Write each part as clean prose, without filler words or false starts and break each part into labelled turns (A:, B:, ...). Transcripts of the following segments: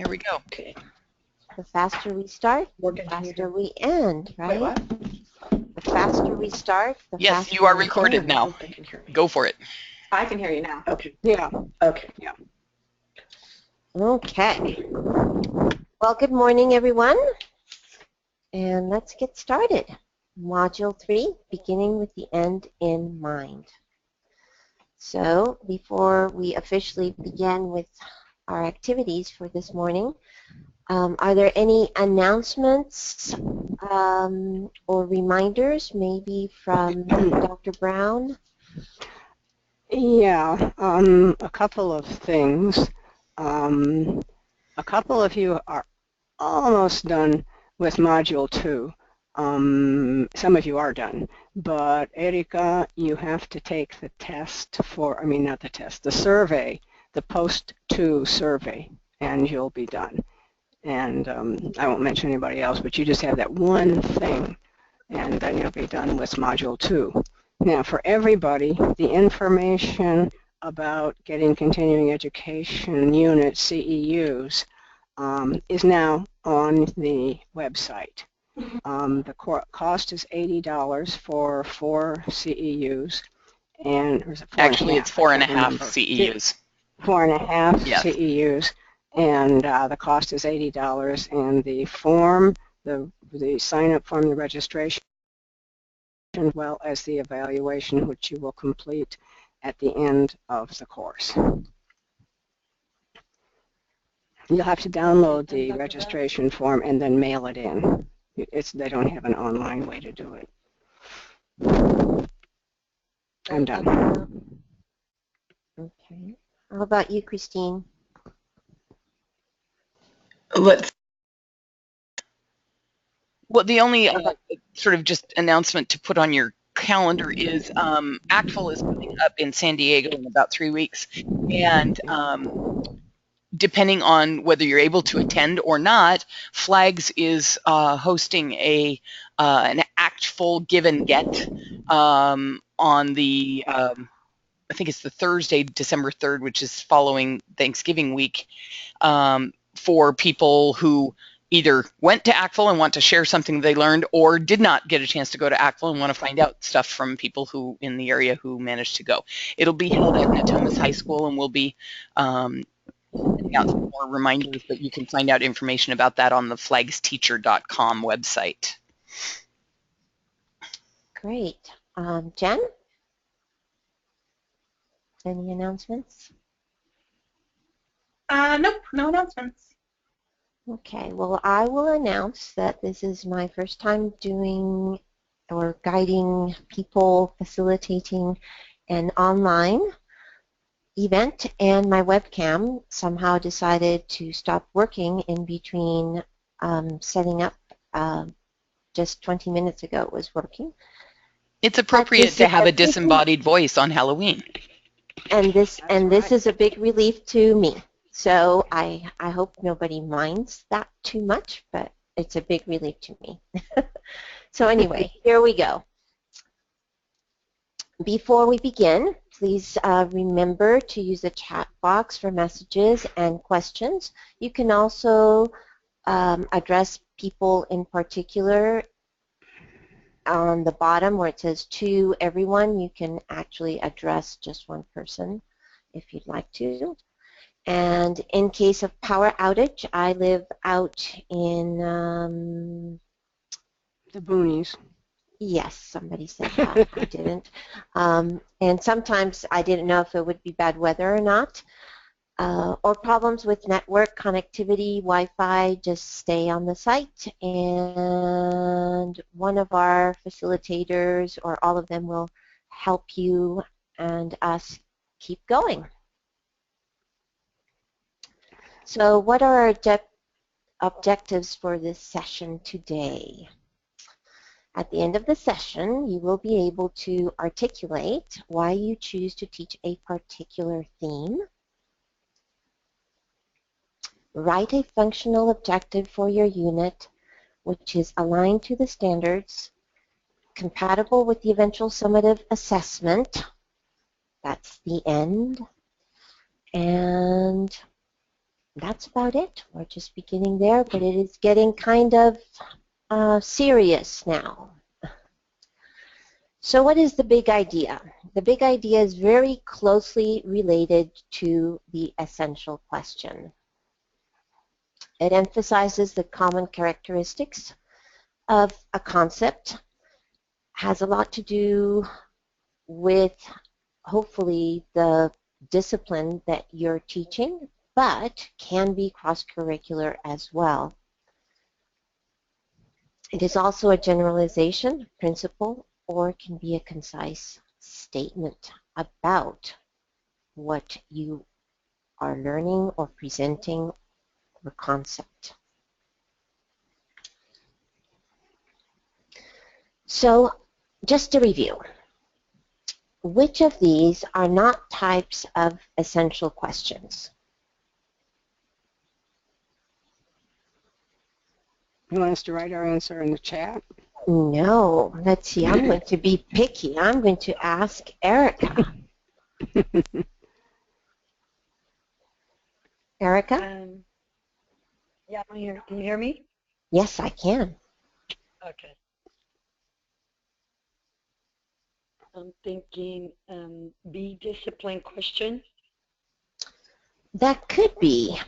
A: Here we go.
B: Okay.
C: The faster we start, the faster we end, right?
B: Wait, what?
C: The faster we start, the
A: Yes,
C: faster
A: you are
C: we
A: recorded
C: end.
A: now.
B: I can hear you.
A: Go for it.
B: I can hear you now.
D: Okay. Yeah.
B: Okay.
D: Yeah.
C: Okay. Well, good morning, everyone. And let's get started. Module 3, beginning with the end in mind. So, before we officially begin with our activities for this morning, are there any announcements or reminders, maybe from Dr. Brown?
D: Yeah. A couple of things. A couple of you are almost done with Module 2. Some of you are done, but Erika, you have to take the test for, not the test, the survey, the post-2 survey, and you'll be done. And I won't mention anybody else, but you just have that one thing, and then you'll be done with Module 2. Now, for everybody, the information about getting continuing education unit CEUs is now on the website. The cost is $80 for 4 CEUs, and or is it 4
A: Actually,
D: and a half?
A: it's 4.5
D: remember.
A: CEUs.
D: 4.5
A: Yes.
D: CEUs, and the cost is $80, and the form, the sign-up form, the registration, as well as the evaluation, which you will complete at the end of the course. You'll have to download the registration form and then mail it in. They don't have an online way to do it. I'm done.
C: Okay. How about you, Christine?
A: Well, the only sort of just announcement to put on your calendar is ACTFL is coming up in San Diego in about 3 weeks, and depending on whether you're able to attend or not, Flags is hosting an ACTFL give and get on the I think it's the Thursday, December 3rd, which is following Thanksgiving week, for people who either went to ACTFL and want to share something they learned, or did not get a chance to go to ACTFL and want to find out stuff from people who in the area who managed to go. It'll be held at Natomas High School, and we'll be sending out some more reminders, but you can find out information about that on the flagsteacher.com website.
C: Great. Jen? Any announcements?
B: Nope, no announcements.
C: Okay, well, I will announce that this is my first time doing or guiding people, facilitating an online event, and my webcam somehow decided to stop working in between setting up. Just 20 minutes ago it was working.
A: It's appropriate to have a disembodied voice on Halloween.
C: And this is a big relief to me. So I hope nobody minds that too much, but it's a big relief to me. So anyway, here we go. Before we begin, please remember to use the chat box for messages and questions. You can also address people in particular on the bottom where it says to everyone. You can actually address just one person if you'd like to. And in case of power outage, I live out in
D: The boonies.
C: Yes, somebody said that. I didn't. And sometimes I didn't know if it would be bad weather or not. Or problems with network connectivity, Wi-Fi, just stay on the site, and one of our facilitators or all of them will help you and us keep going. So what are our objectives for this session today? At the end of the session, you will be able to articulate why you choose to teach a particular theme. Write a functional objective for your unit which is aligned to the standards, compatible with the eventual summative assessment. That's the end. And that's about it. We're just beginning there, but it is getting kind of serious now. So what is the big idea? The big idea is very closely related to the essential question. It emphasizes the common characteristics of a concept, has a lot to do with hopefully the discipline that you're teaching, but can be cross-curricular as well. It is also a generalization, principle, or can be a concise statement about what you are learning or presenting the concept. So just to review, which of these are not types of essential questions?
D: You want us to write our answer in the chat?
C: No, let's see, I'm going to be picky. I'm going to ask Erica. Erica?
E: Yeah, I'm here. Can you hear me?
C: Yes, I can.
E: Okay. I'm thinking B, discipline question.
C: That could be,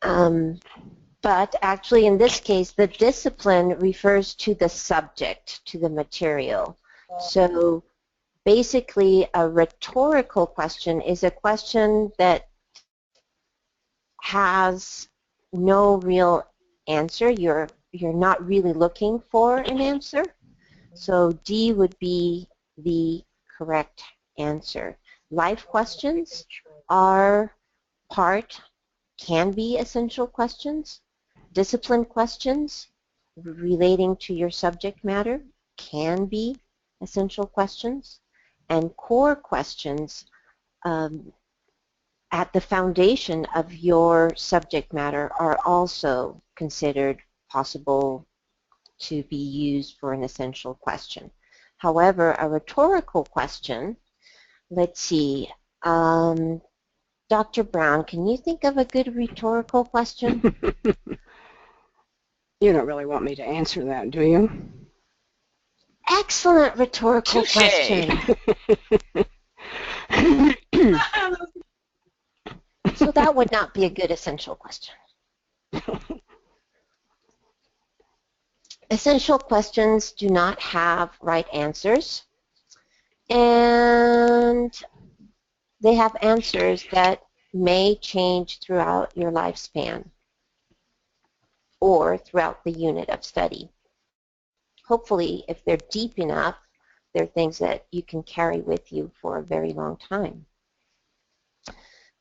C: but actually in this case, the discipline refers to the subject, to the material. So basically, a rhetorical question is a question that has no real answer. You're not really looking for an answer. So D would be the correct answer. Life questions are can be essential questions. Discipline questions relating to your subject matter can be essential questions. And core questions at the foundation of your subject matter are also considered possible to be used for an essential question. However, a rhetorical question, let's see, Dr. Brown, can you think of a good rhetorical question?
D: You don't really want me to answer that, do you?
C: Excellent rhetorical
A: Touche.
C: question. So that would not be a good essential question. Essential questions do not have right answers, and they have answers that may change throughout your lifespan or throughout the unit of study. Hopefully, if they're deep enough, they're things that you can carry with you for a very long time.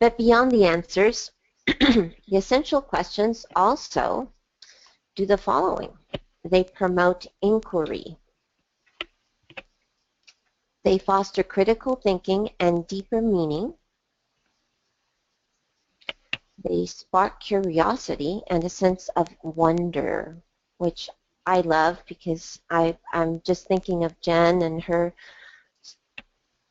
C: But beyond the answers, the essential questions also do the following. They promote inquiry. They foster critical thinking and deeper meaning. They spark curiosity and a sense of wonder, which I love because I'm just thinking of Jen and her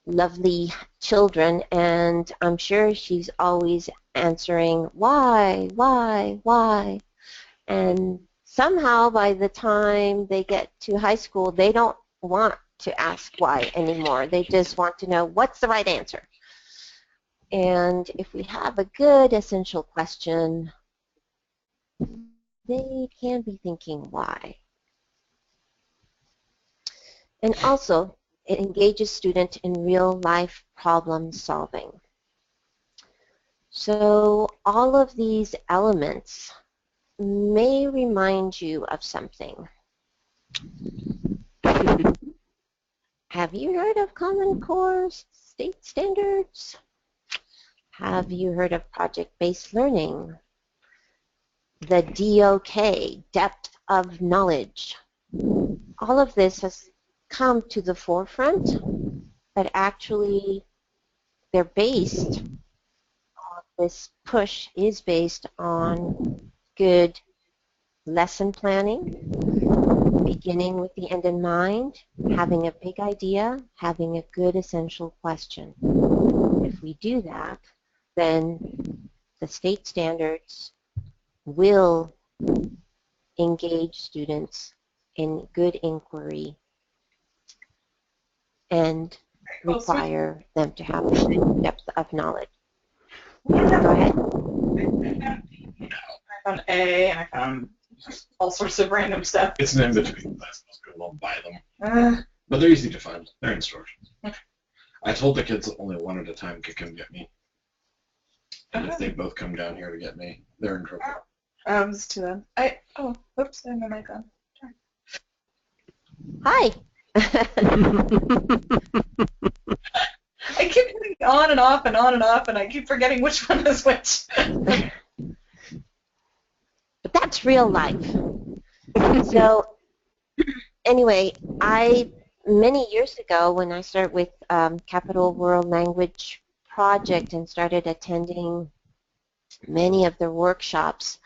C: lovely children, and I'm sure she's always answering, why, why? And somehow by the time they get to high school, they don't want to ask why anymore. They just want to know what's the right answer. And if we have a good essential question, they can be thinking why. And also, it engages students in real-life problem solving. So all of these elements may remind you of something. Have you heard of Common Core state standards? Have you heard of project-based learning? The DOK, depth of knowledge. All of this has come to the forefront, but actually they're based on, this push is based on good lesson planning, beginning with the end in mind, having a big idea, having a good essential question. If we do that, then the state standards will engage students in good inquiry and require them to have a good depth of knowledge. Go ahead.
B: I found A, and I found all sorts of random stuff.
F: It's an in-between class. Most people don't buy them. But they're easy to find. They're instructions. I told the kids only one at a time could come get me. And if they both come down here to get me, they're in trouble.
B: It's too bad. Oops, I have my mic on.
C: Hi.
B: I keep hitting on and off and on and off, and I keep forgetting which one is which.
C: But that's real life. So anyway, many years ago when I started with Capital World Language Project and started attending many of their workshops,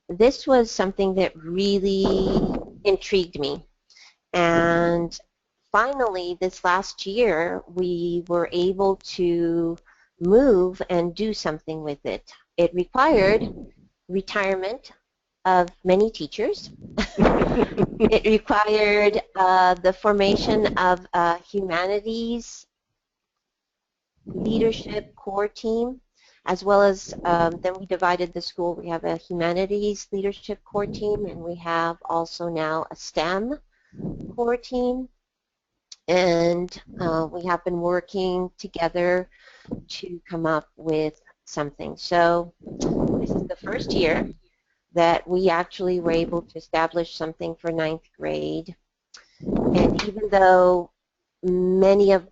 C: this was something that really intrigued me. And finally, this last year, we were able to move and do something with it. It required retirement of many teachers. It required the formation of a humanities leadership core team, as well as then we divided the school. We have a humanities leadership core team, and we have also now a STEM core team. And we have been working together to come up with something. So this is the first year that we actually were able to establish something for 9th grade. And even though many of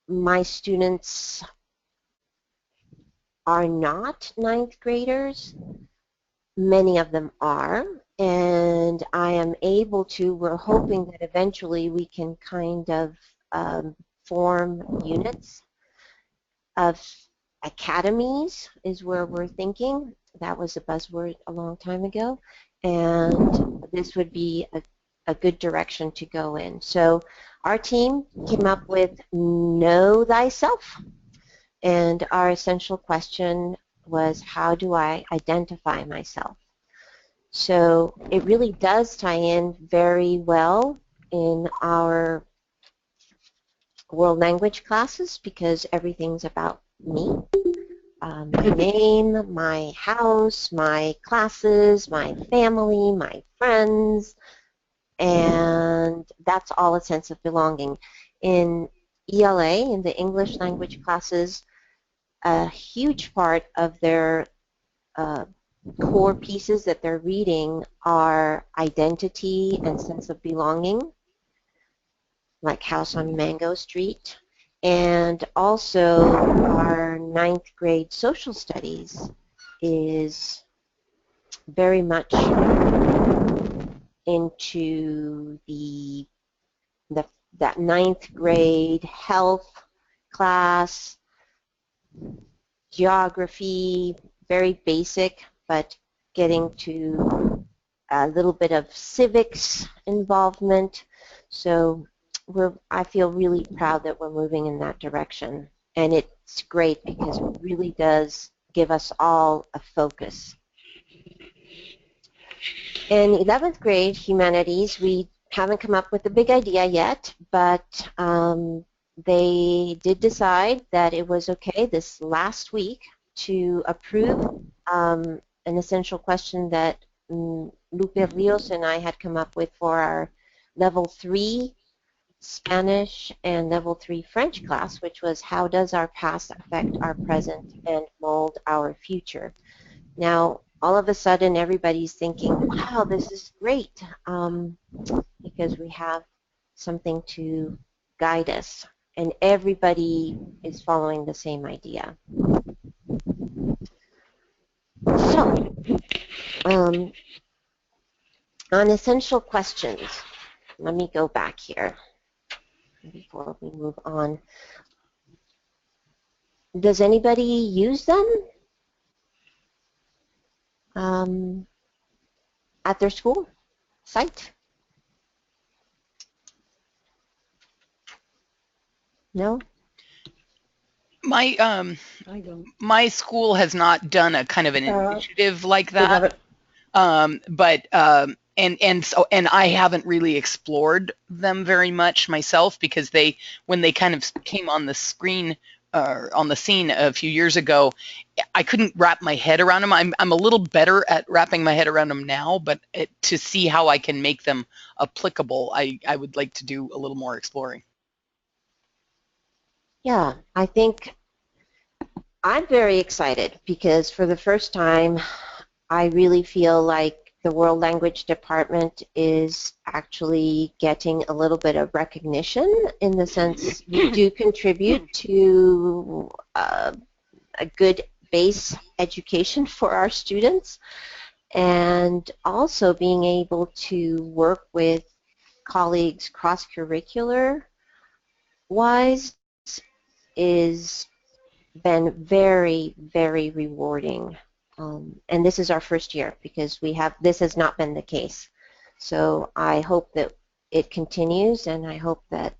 C: my students are not 9th graders, many of them are. And I am able to, we're hoping that eventually we can kind of form units of academies is where we're thinking. That was a buzzword a long time ago, and this would be a good direction to go in. So our team came up with Know Thyself, and our essential question was, how do I identify myself? So it really does tie in very well in our world language classes because everything's about me. My name, my house, my classes, my family, my friends, and that's all a sense of belonging. In ELA, in the English language classes, a huge part of their core pieces that they're reading are identity and sense of belonging, like House on Mango Street. And also our 9th grade social studies is very much into that 9th grade health class, geography, very basic, but getting to a little bit of civics involvement. So I feel really proud that we're moving in that direction. And it's great because it really does give us all a focus. In 11th grade humanities, we haven't come up with a big idea yet, but they did decide that it was okay this last week to approve an essential question that Lupe Rios and I had come up with for our level 3 Spanish and level 3 French class, which was how does our past affect our present and mold our future. Now, all of a sudden, everybody's thinking, wow, this is great, because we have something to guide us, and everybody is following the same idea. So, on essential questions, let me go back here before we move on. Does anybody use them at their school site? No?
A: My
E: I don't.
A: my school has not done a kind of an initiative like
B: We have
A: that.
B: it.
A: But and I haven't really explored them very much myself because when they kind of came on the screen on the scene a few years ago, I couldn't wrap my head around them. I'm a little better at wrapping my head around them now, but to see how I can make them applicable, I would like to do a little more exploring.
C: Yeah, I think I'm very excited because for the first time, I really feel like the World Language Department is actually getting a little bit of recognition in the sense we do contribute to a good base education for our students, and also being able to work with colleagues cross-curricular wise is been very, very rewarding. And this is our first year because this has not been the case. So I hope that it continues, and I hope that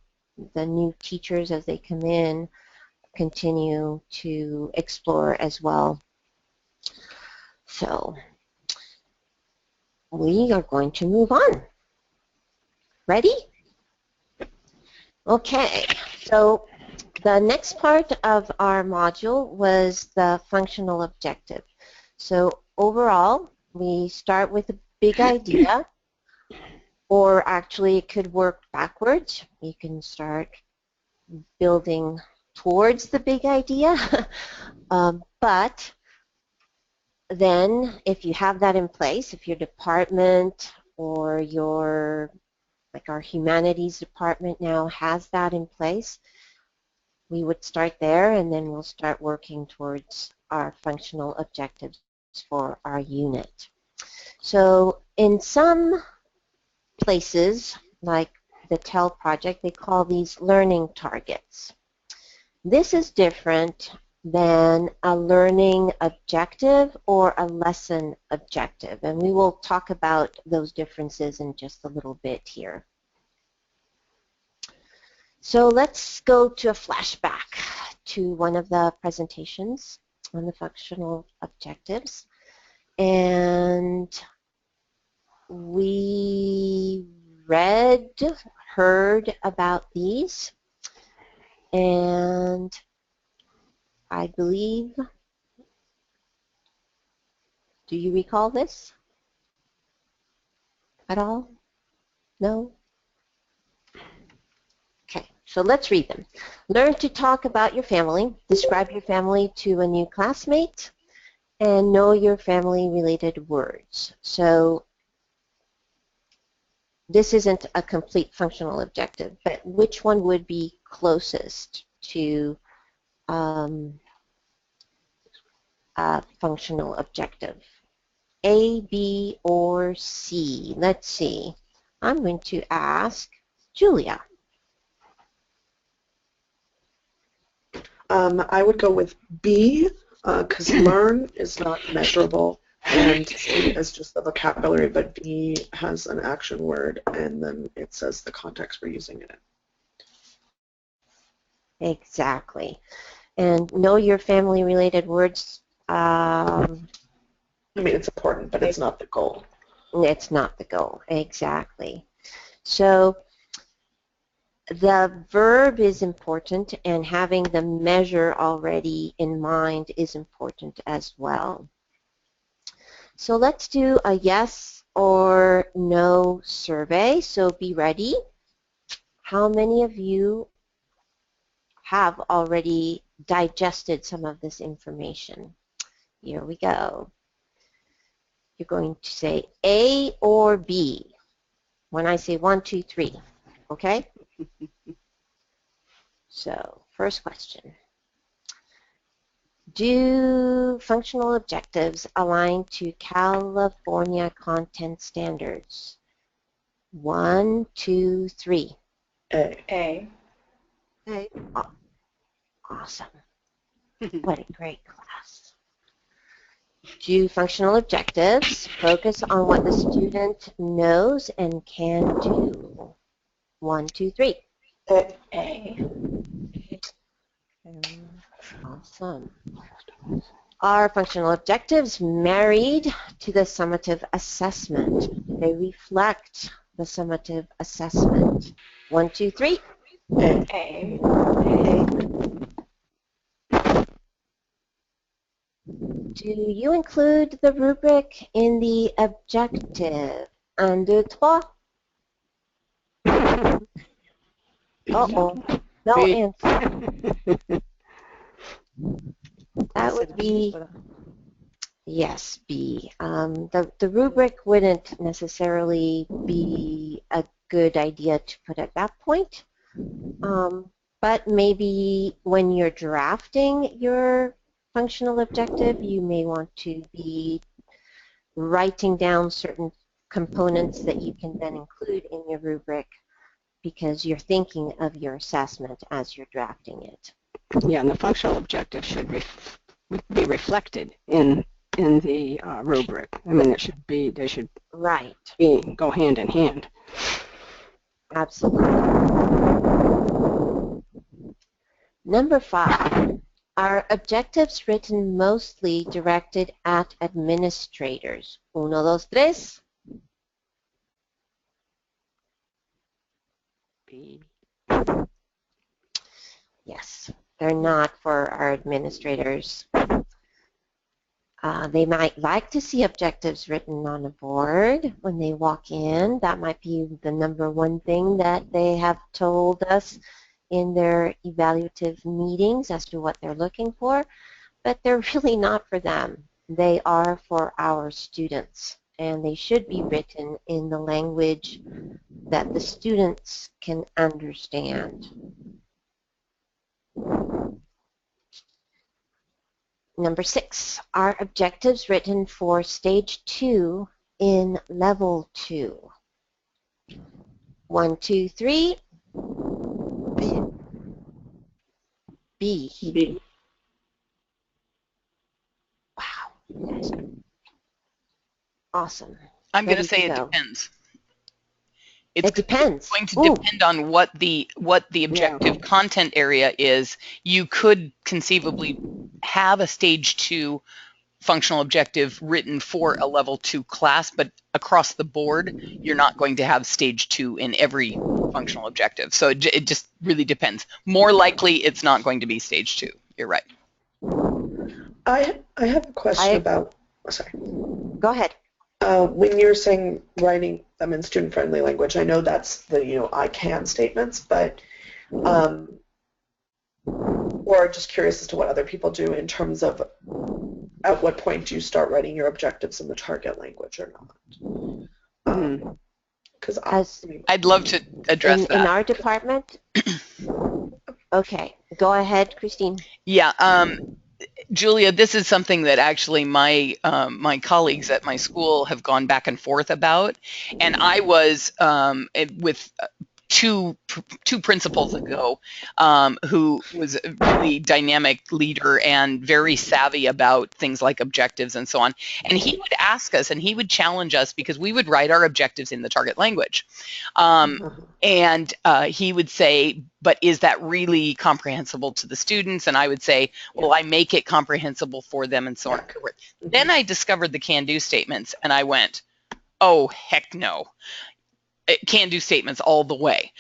C: the new teachers as they come in continue to explore as well. So we are going to move on. Ready? Okay, so the next part of our module was the functional objective. So overall, we start with a big idea, or actually it could work backwards. You can start building towards the big idea, but then if you have that in place, if your department or like our humanities department now has that in place, we would start there, and then we'll start working towards our functional objectives for our unit. So in some places, like the TEL project, they call these learning targets. This is different than a learning objective or a lesson objective, and we will talk about those differences in just a little bit here. So let's go to a flashback to one of the presentations on the functional objectives. And we heard about these, and I believe, do you recall this at all? No? Okay, so let's read them. Learn to talk about your family, describe your family to a new classmate, and know your family-related words. So this isn't a complete functional objective, but which one would be closest to a functional objective? A, B, or C? Let's see. I'm going to ask Julia.
G: I would go with B because learn is not measurable and C is just the vocabulary, but B has an action word and then it says the context we're using it in.
C: Exactly. And know your family-related words.
G: I mean, it's important, but it's not the goal.
C: It's not the goal, exactly. So the verb is important, and having the measure already in mind is important as well. So let's do a yes or no survey. So be ready. How many of you have already digested some of this information? Here we go. You're going to say A or B when I say 1, 2, 3. Okay? So, first question. Do functional objectives align to California content standards? 1, 2, 3.
G: A.
B: A.
C: Oh, awesome. What a great class. Do functional objectives focus on what the student knows and can do? 1, 2, 3.
G: A.
C: Awesome. Are functional objectives married to the summative assessment? Do they reflect the summative assessment? 1, 2, 3.
G: A.
E: A.
C: Do you include the rubric in the objective? 1, 2, 3. Uh-oh. No
D: B.
C: answer. That would be, yes, B. The rubric wouldn't necessarily be a good idea to put at that point. But maybe when you're drafting your functional objective, you may want to be writing down certain components that you can then include in your rubric because you're thinking of your assessment as you're drafting it.
D: Yeah, and the functional objective should be reflected in the rubric. I mean, they should
C: Right.
D: go hand in hand.
C: Absolutely. Number 5. Are objectives written mostly directed at administrators? 1, 2, 3.
D: B.
C: Yes, they're not for our administrators. They might like to see objectives written on a board when they walk in. That might be the number one thing that they have told us in their evaluative meetings as to what they're looking for, but they're really not for them. They are for our students, and they should be written in the language that the students can understand. Number 6, are objectives written for stage 2 in level 2? 1, 2, 3. B.
G: B.
C: Wow, you guys are awesome.
A: I'm going to
C: Ready
A: say it
C: go.
A: depends.
C: It depends.
A: Going to
C: Ooh.
A: depend on what the objective content area is. You could conceivably have a stage 2 functional objective written for a level 2 class, but across the board, you're not going to have stage 2 in every functional objective. So it just really depends. More likely, it's not going to be stage 2. You're right.
G: I have a question about. Sorry.
C: Go ahead.
G: When you're saying writing them in student-friendly language, I know that's the I can statements, but or just curious as to what other people do in terms of at what point do you start writing your objectives in the target language or not? Because
A: I'd love to address that.
C: In our department? Okay, go ahead, Christine.
A: Yeah, Julia, this is something that actually my my colleagues at my school have gone back and forth about, and I was with two principals ago who was a really dynamic leader and very savvy about things like objectives and so on. And he would ask us and he would challenge us because we would write our objectives in the target language. And he would say, but is that really comprehensible to the students? And I would say, well, I make it comprehensible for them and so on and so forth. Then I discovered the can-do statements and I went, oh, heck no. Can-do statements all the way.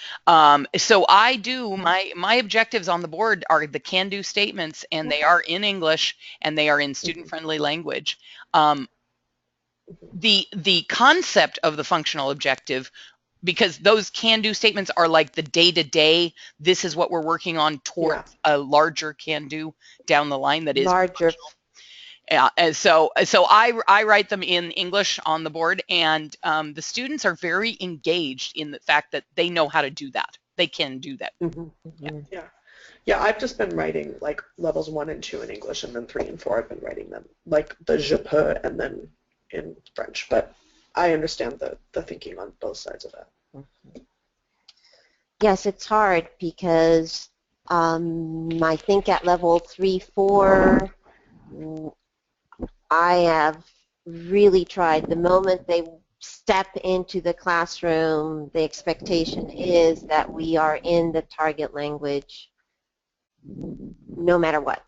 A: So I do, my objectives on the board are the can-do statements, and they are in English, and they are in student-friendly language. The concept of the functional objective, because those can-do statements are like the day-to-day, this is what we're working on towards a larger can-do down the line that is
C: larger.
A: Yeah, and so I write them in English on the board, and the students are very engaged in the fact that they know how to do that. They can do that.
G: Yeah. I've just been writing like levels 1 and 2 in English, and then 3 and 4 I've been writing them like the je peux and then in French. But I understand the thinking on both sides of that.
C: Yes, it's hard because I think at level 3, 4. I have really tried. The moment they step into the classroom, the expectation is that we are in the target language no matter what.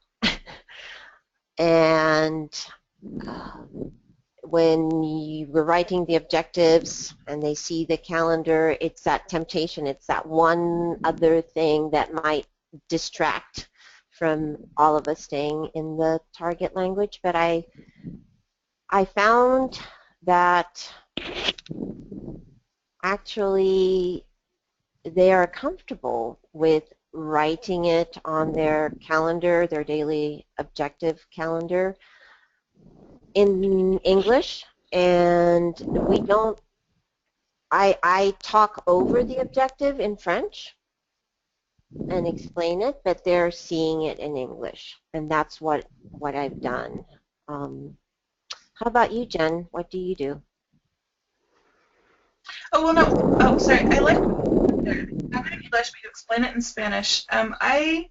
C: And when you were writing the objectives and they see the calendar, it's that temptation, it's that one other thing that might distract from all of us staying in the target language. But I found that actually they are comfortable with writing it on their calendar, their daily objective calendar, in English, and we don't, I talk over the objective in French and explain it, but they're seeing it in English, and that's what I've done. How about you, Jen? What do you do?
B: Oh, well, no. Oh, sorry. I like I'm in English, but you explain it in Spanish. I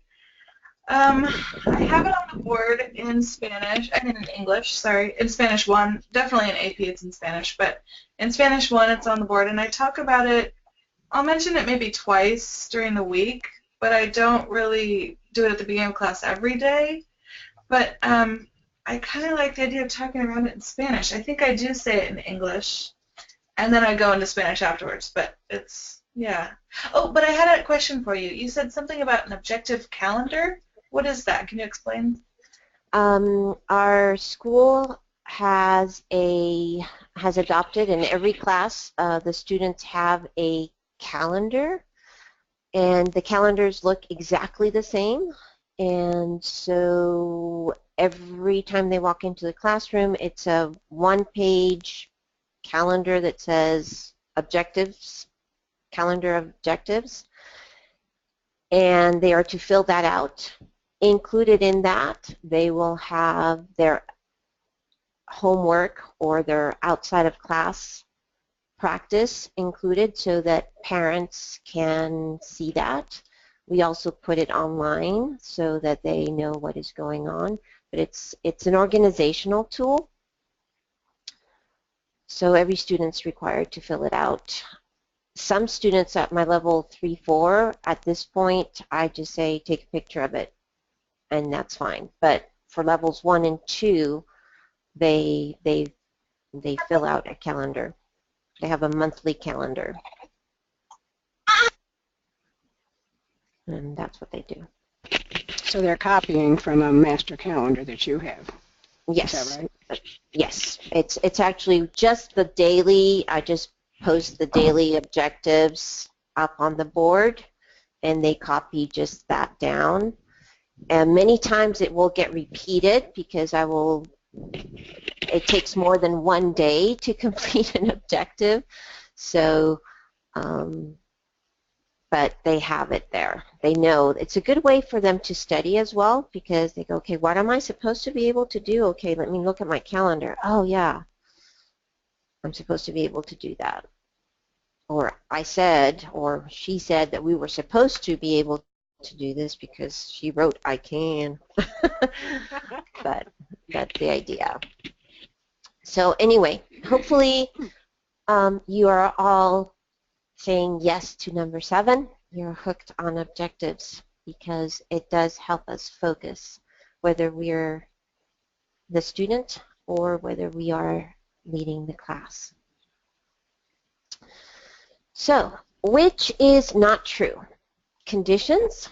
B: have it on the board in Spanish, I mean in English, sorry, in Spanish 1, definitely in AP it's in Spanish, but in Spanish 1 it's on the board, and I talk about it, I'll mention it maybe twice during the week, but I don't really do it at the beginning of class every day, but I kind of like the idea of talking around it in Spanish. I think I do say it in English, and then I go into Spanish afterwards, but it's, yeah. Oh, but I had a question for you. You said something about an objective calendar. What is that? Can you explain?
C: Our school has adopted, in every class, the students have a calendar, and the calendars look exactly the same. And so every time they walk into the classroom, it's a one-page calendar that says objectives, calendar objectives, and they are to fill that out. Included in that, they will have their homework or their outside of class practice included so that parents can see that. We also put it online so that they know what is going on, but it's an organizational tool. So every student's required to fill it out. Some students at my level 3-4, at this point, I just say take a picture of it, and that's fine. But for levels 1 and 2, they fill out a calendar. They have a monthly calendar, and that's what they do.
D: So they're copying from a master calendar that you have.
C: Yes.
D: Is that right?
C: Yes. It's actually just the daily. I just post the daily objectives up on the board, and they copy just that down. And many times it will get repeated because it takes more than one day to complete an objective. So, but they have it there. They know. It's a good way for them to study as well, because they go, okay, what am I supposed to be able to do? Okay, let me look at my calendar. Oh, yeah, I'm supposed to be able to do that. Or I said, or she said that we were supposed to be able to do this because she wrote, I can. But that's the idea. So anyway, hopefully you are all saying yes to number 7. You're hooked on objectives because it does help us focus, whether we're the student or whether we are leading the class. So, which is not true? Conditions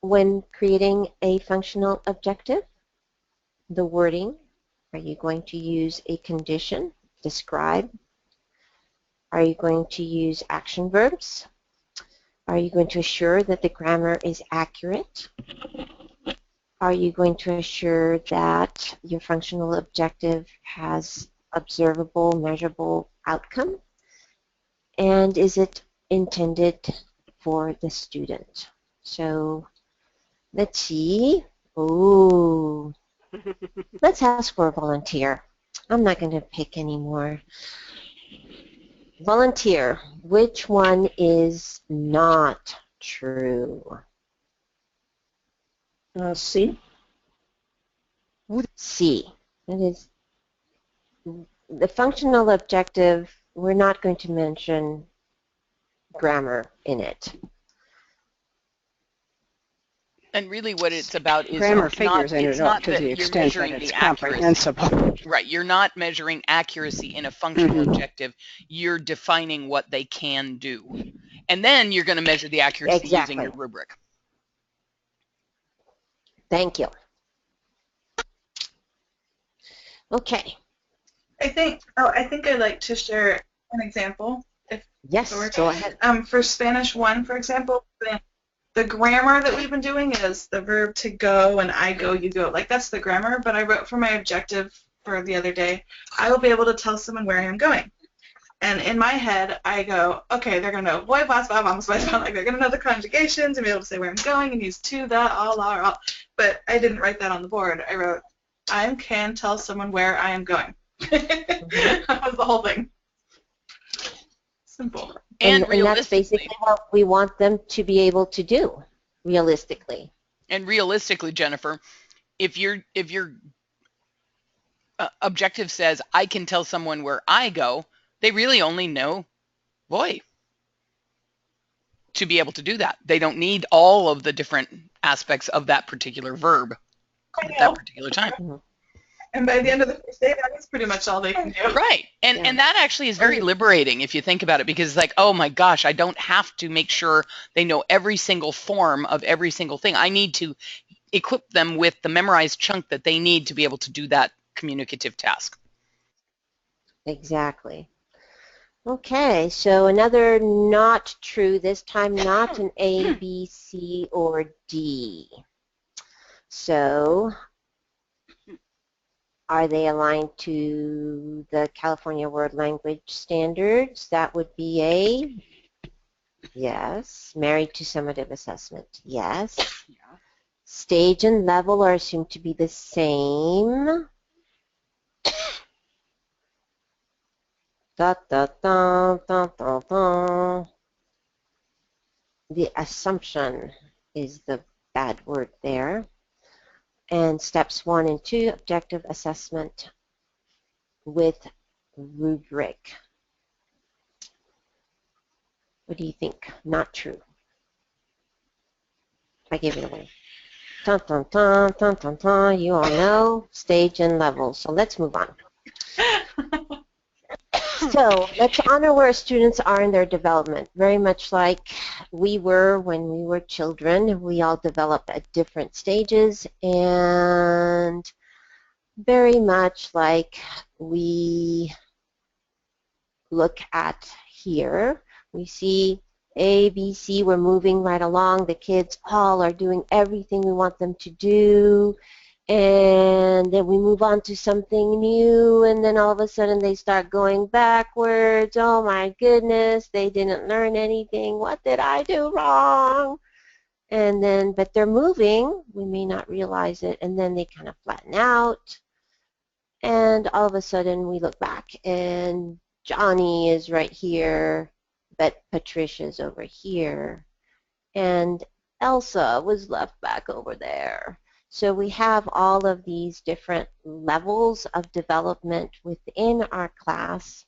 C: when creating a functional objective, the wording. Are you going to use a condition? Describe. Are you going to use action verbs? Are you going to assure that the grammar is accurate? Are you going to assure that your functional objective has observable, measurable outcome? And is it intended for the student? So let's see. Ooh. Let's ask for a volunteer. I'm not going to pick anymore. Volunteer, which one is not true?
G: C.
C: C. That is the functional objective. We're not going to mention grammar in it.
A: And really what it's about is
D: Grammar
A: it's not,
D: figures in
A: it's
D: it up
A: not
D: to the
A: that you're
D: extent that
A: measuring
D: it's
A: the accuracy.
D: comprehensible.
A: Right, you're not measuring accuracy in a functional
D: Mhm.
A: objective. You're defining what they can do. And then you're going to measure the accuracy using your
C: Exactly.
A: rubric.
C: Thank you. Okay.
B: I think I'd like to share an example.
C: Yes, go ahead.
B: For Spanish 1, for example, the grammar that we've been doing is the verb to go and I go, you go. Like, that's the grammar, but I wrote for my objective for the other day, I will be able to tell someone where I am going. And in my head, I go, okay, they're going to know voy, vas, va, vamos, vais, va. Like, they're going to know the conjugations and be able to say where I'm going and use to, the, all, are, all. But I didn't write that on the board. I wrote, I can tell someone where I am going. That was the whole thing. Simple.
A: And
C: that's basically what we want them to be able to do, realistically.
A: And realistically, Jennifer, if your objective says, I can tell someone where I go, they really only know voy to be able to do that. They don't need all of the different aspects of that particular verb at that particular time.
C: Mm-hmm.
B: And by the end of the first day, that is pretty much all they can do.
A: Right. And that actually is very liberating if you think about it, because it's like, oh my gosh, I don't have to make sure they know every single form of every single thing. I need to equip them with the memorized chunk that they need to be able to do that communicative task.
C: Exactly. Okay, so another not true, this time not an A, B, C, or D. So are they aligned to the California Word Language Standards? That would be a yes. Married to summative assessment, yes.
A: Yeah.
C: Stage and level are assumed to be the same. Da, da, da, da, da, da. The assumption is the bad word there. And steps 1 and 2, objective assessment with rubric. What do you think? Not true. I gave it away. Dun, dun, dun, dun, dun, dun. You all know stage and level. So let's move on. So let's honor where students are in their development. Very much like we were when we were children. We all develop at different stages, and very much like we look at here. We see A, B, C, we're moving right along. The kids all are doing everything we want them to do. And then we move on to something new, and then all of a sudden they start going backwards. Oh my goodness, they didn't learn anything. What did I do wrong? And then, but they're moving. We may not realize it, and then they kind of flatten out. And all of a sudden we look back, and Johnny is right here, but Patricia's over here. And Elsa was left back over there. So we have all of these different levels of development within our class,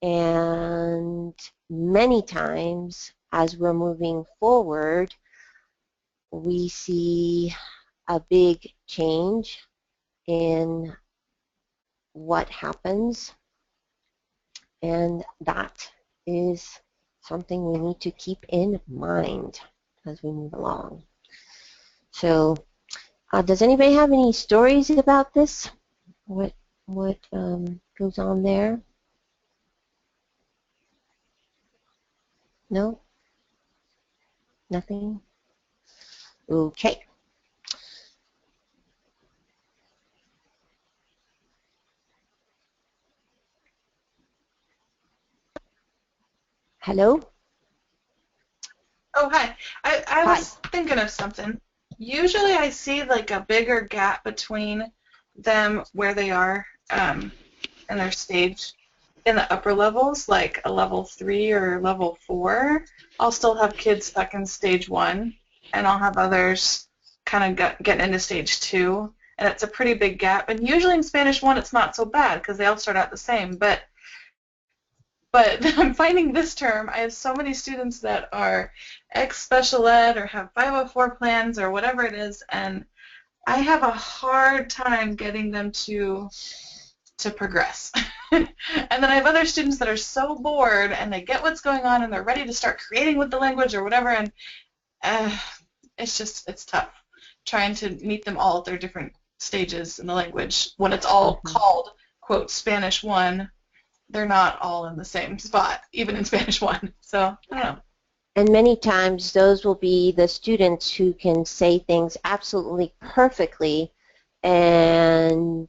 C: and many times as we're moving forward, we see a big change in what happens, and that is something we need to keep in mind as we move along. So does anybody have any stories about this? What goes on there? No? Nothing? Okay. Hello?
B: Oh, hi. I was thinking of something. Usually I see like a bigger gap between them where they are in their stage in the upper levels, like a level 3 or level 4. I'll still have kids stuck in stage 1, and I'll have others kind of getting into stage 2, and it's a pretty big gap. And usually in Spanish 1 it's not so bad because they all start out the same, but But I'm finding this term, I have so many students that are ex-special ed or have 504 plans or whatever it is, and I have a hard time getting them to progress. And then I have other students that are so bored and they get what's going on and they're ready to start creating with the language or whatever, and it's tough trying to meet them all at their different stages in the language when it's all called, quote, Spanish 1. They're not all in the same spot, even in Spanish 1. So, I don't know.
C: And many times those will be the students who can say things absolutely perfectly and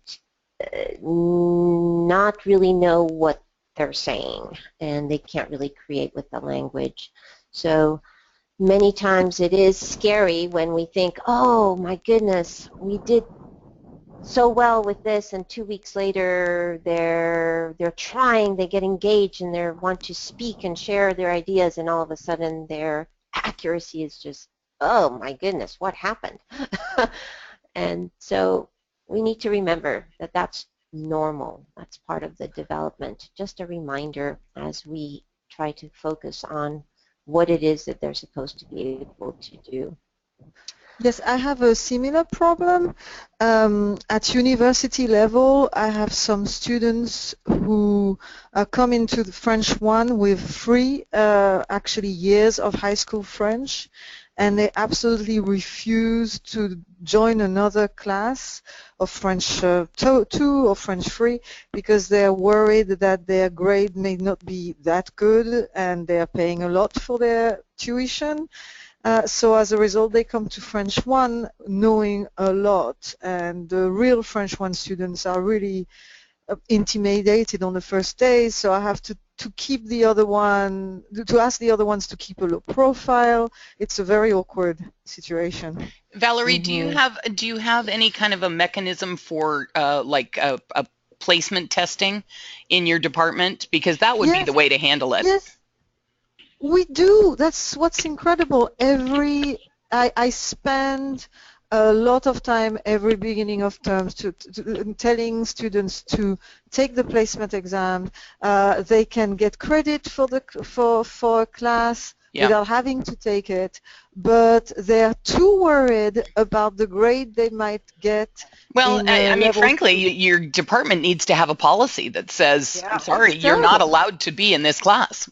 C: not really know what they're saying, and they can't really create with the language. So many times it is scary when we think, oh my goodness, we did so well with this, and 2 weeks later they're trying, they get engaged and they want to speak and share their ideas, and all of a sudden their accuracy is just, oh my goodness, what happened? And so we need to remember that that's normal. That's part of the development. Just a reminder as we try to focus on what it is that they're supposed to be able to do.
H: Yes, I have a similar problem. At university level, I have some students who come into the French 1 with 3 actually years of high school French, and they absolutely refuse to join another class of French 2 or French 3 because they're worried that their grade may not be that good and they're paying a lot for their tuition. So as a result, they come to French 1 knowing a lot, and the real French 1 students are really intimidated on the first day, so I have to keep the other one, to ask the other ones to keep a low profile. It's a very awkward situation.
A: Valerie, do you have any kind of a mechanism for like a placement testing in your department? Because that would be the way to handle it.
H: Yes. We do. That's what's incredible. I spend a lot of time every beginning of terms to telling students to take the placement exam. They can get credit for a class without having to take it, but they're too worried about the grade they might get.
A: Well, I mean, frankly, your department needs to have a policy that says, I'm sorry, you're not allowed to be in this class.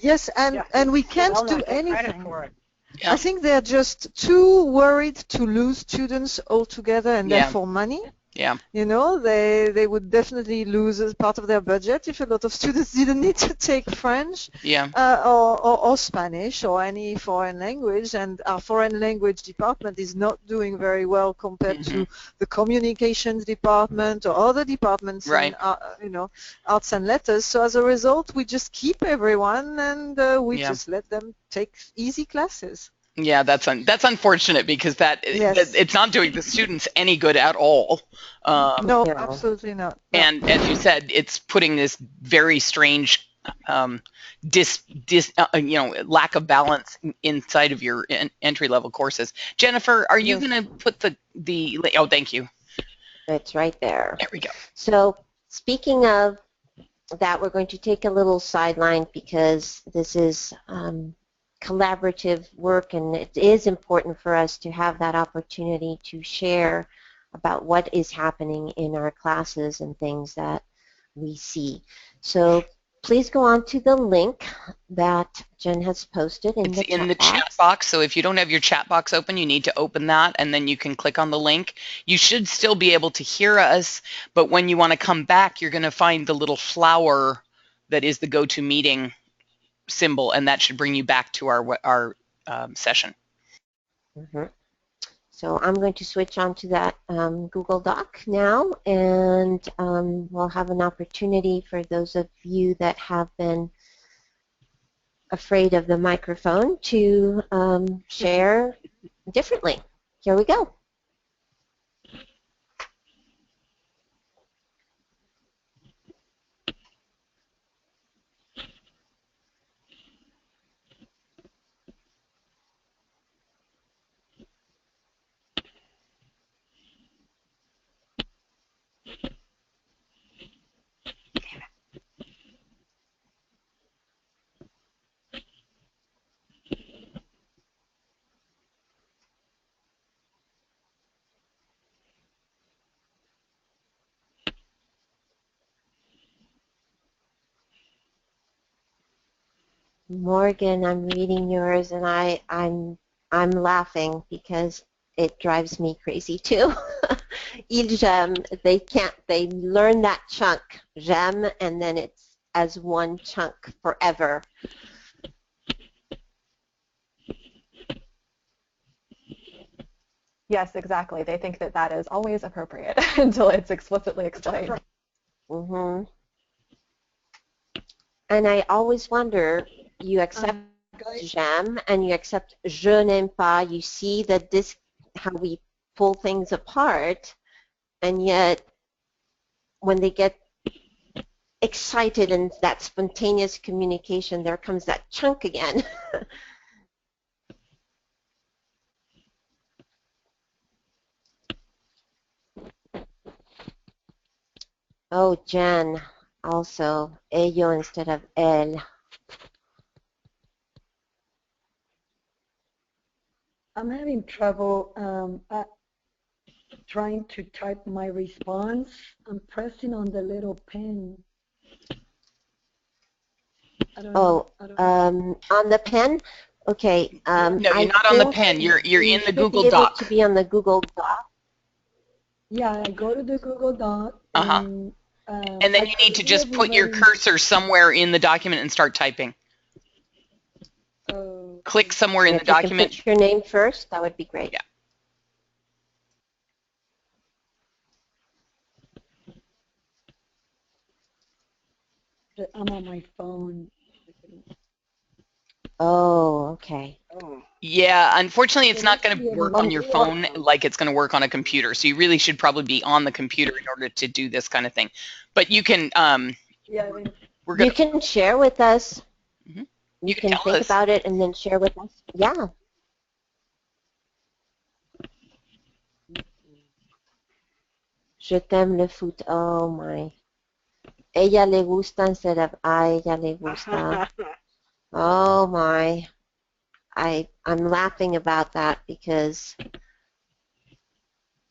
H: Yes, and we can't do anything. I think they're just too worried to lose students altogether and therefore money.
A: Yeah.
H: You know, they would definitely lose as part of their budget if a lot of students didn't need to take French or Spanish or any foreign language, and our foreign language department is not doing very well compared to the communications department or other departments in arts and letters. So as a result, we just keep everyone and we just let them take easy classes.
A: Yeah, that's unfortunate because that it's not doing the students any good at all.
H: No, absolutely not. No.
A: And as you said, it's putting this very strange lack of balance inside of your entry level courses. Jennifer, are you going to put the oh, thank you.
C: It's right there.
A: There we go.
C: So speaking of that, we're going to take a little sideline because this is collaborative work, and it is important for us to have that opportunity to share about what is happening in our classes and things that we see. So please go on to the link that Jen has posted in the
A: chat box. So if you don't have your chat box open, you need to open that, and then you can click on the link. You should still be able to hear us, but when you want to come back, you're going to find the little flower that is the GoToMeeting symbol, and that should bring you back to our session.
C: So I'm going to switch on to that Google Doc now, and we'll have an opportunity for those of you that have been afraid of the microphone to share differently. Here we go. Morgan, I'm reading yours, and I'm laughing because it drives me crazy too. Ils j'aime, they learn that chunk, j'aime, and then it's as one chunk forever.
I: Yes, exactly. They think that that is always appropriate until it's explicitly explained.
C: Mm-hmm. And I always wonder, you accept j'aime and you accept je n'aime pas. You see that this, how we pull things apart, and yet when they get excited and that spontaneous communication, there comes that chunk again. Oh, Jen, also, ello instead of él.
E: I'm having trouble trying to type my response. I'm pressing on the little pen. I don't know.
C: On the pen? Okay.
A: No, you're
C: I
A: not on the
C: think
A: pen. You're in the
C: should
A: Google
C: be able
A: Doc.
C: to be on the Google Doc.
E: Yeah, I go to the Google Doc
A: And then
E: I
A: you need to
E: see
A: just put your
E: everybody.
A: cursor somewhere in the document and start typing. Click somewhere in
C: If
A: the
C: you can
A: document.
C: put your name first, that would be great.
A: Yeah.
E: I'm on my phone.
C: Oh, okay.
D: Oh.
A: Yeah, unfortunately, it's
E: So
A: not
E: let's
A: going
E: see
A: to work on your
E: everybody.
A: phone like it's going to work on a computer. So you really should probably be on the computer in order to do this kind of thing. But you can,
E: Yeah,
A: we're going
C: You can share with us.
A: Mhm.
C: You
A: can
C: can
A: tell
C: think
A: us.
C: about it and then share with us. Yeah. Je t'aime le foot. Oh my. Ella le gusta instead of a ella le gusta. Oh my. I'm laughing about that because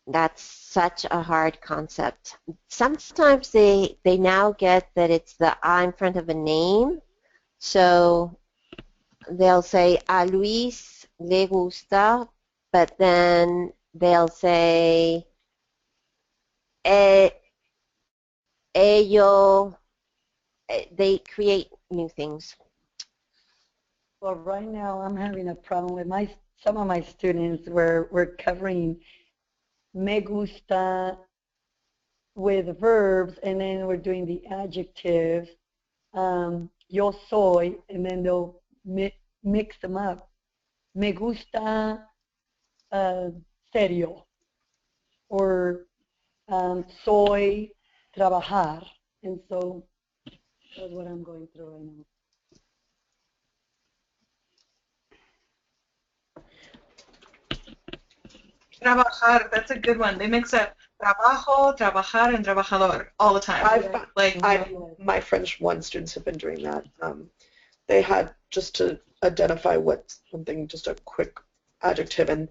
C: that's such a hard concept. Sometimes they now get that it's the a in front of a name. So they'll say a Luis le gusta, but then they'll say ello. They create new things.
E: well, right now I'm having a problem with some of my students where we're covering me gusta with verbs, and then we're doing the adjectives. Yo soy, and then they'll mix them up. Me gusta serio, or soy trabajar, and so that's what I'm going through right now.
B: Trabajar, that's a good one. They mix up trabajo, trabajar, and trabajador all the time.
G: My French 1 students have been doing that. They had just to identify what something, just a quick adjective, and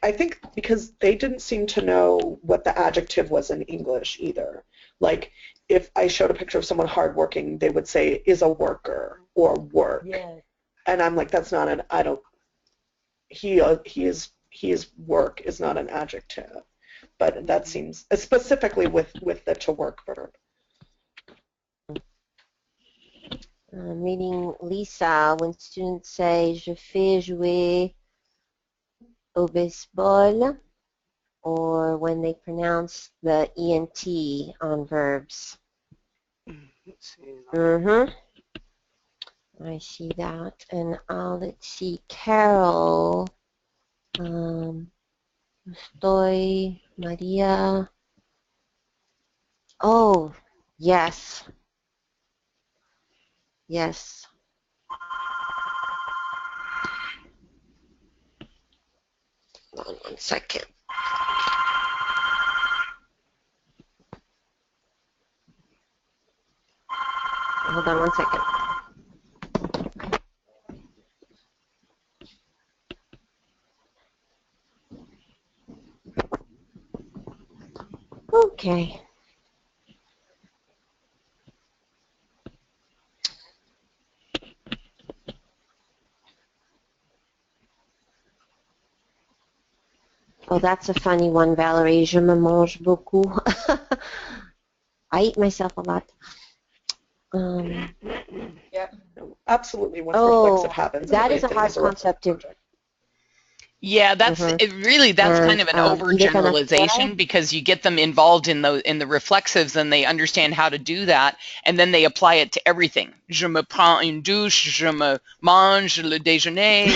G: I think because they didn't seem to know what the adjective was in English either. Like, if I showed a picture of someone hardworking, they would say is a worker or work.
E: Yes.
G: And I'm like, that's not an, I don't, his work is not an adjective. But that seems, specifically with the to work verb.
C: I'm reading Lisa. When students say je fais jouer au baseball, or when they pronounce the ENT on verbs.
D: Let's see.
C: Mm-hmm. I see that. And let's see, Carol, estoy, Maria. Oh, yes. Yes. Hold on 1 second. Hold on 1 second. Okay. Oh, that's a funny one, Valerie. Je me mange beaucoup. I eat myself a lot.
G: Absolutely, once
C: Oh,
G: reflexive happens,
C: that is a
G: everything
C: hard
G: is a reflexive
C: concept to.
G: project.
A: Yeah, that's
C: Mhm.
A: really that's kind
C: And
A: of an
C: il est en
A: overgeneralization because you get them involved in the reflexives and they understand how to do that and then they apply it to everything. Je me prends une douche, je me mange le déjeuner,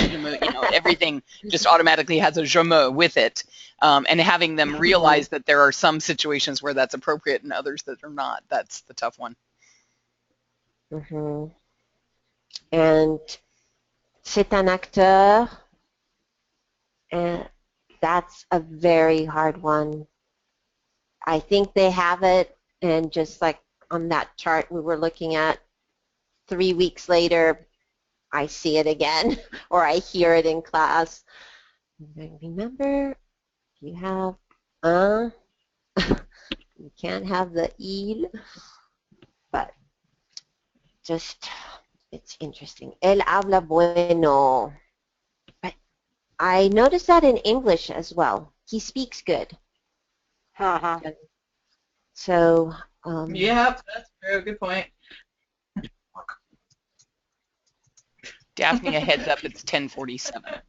A: everything just automatically has a je me with it. And having them realize that there are some situations where that's appropriate and others that are not. That's the tough one.
C: Mhm. And c'est un acteur, and that's a very hard one. I think they have it, and just like on that chart we were looking at, 3 weeks later, I see it again, or I hear it in class. Remember, you have you can't have the il, but just, it's interesting. Él habla bueno. But I noticed that in English as well. He speaks good.
D: Uh-huh.
C: So,
B: Yep, that's true. Good point.
A: Daphne, a heads up, it's 10:47.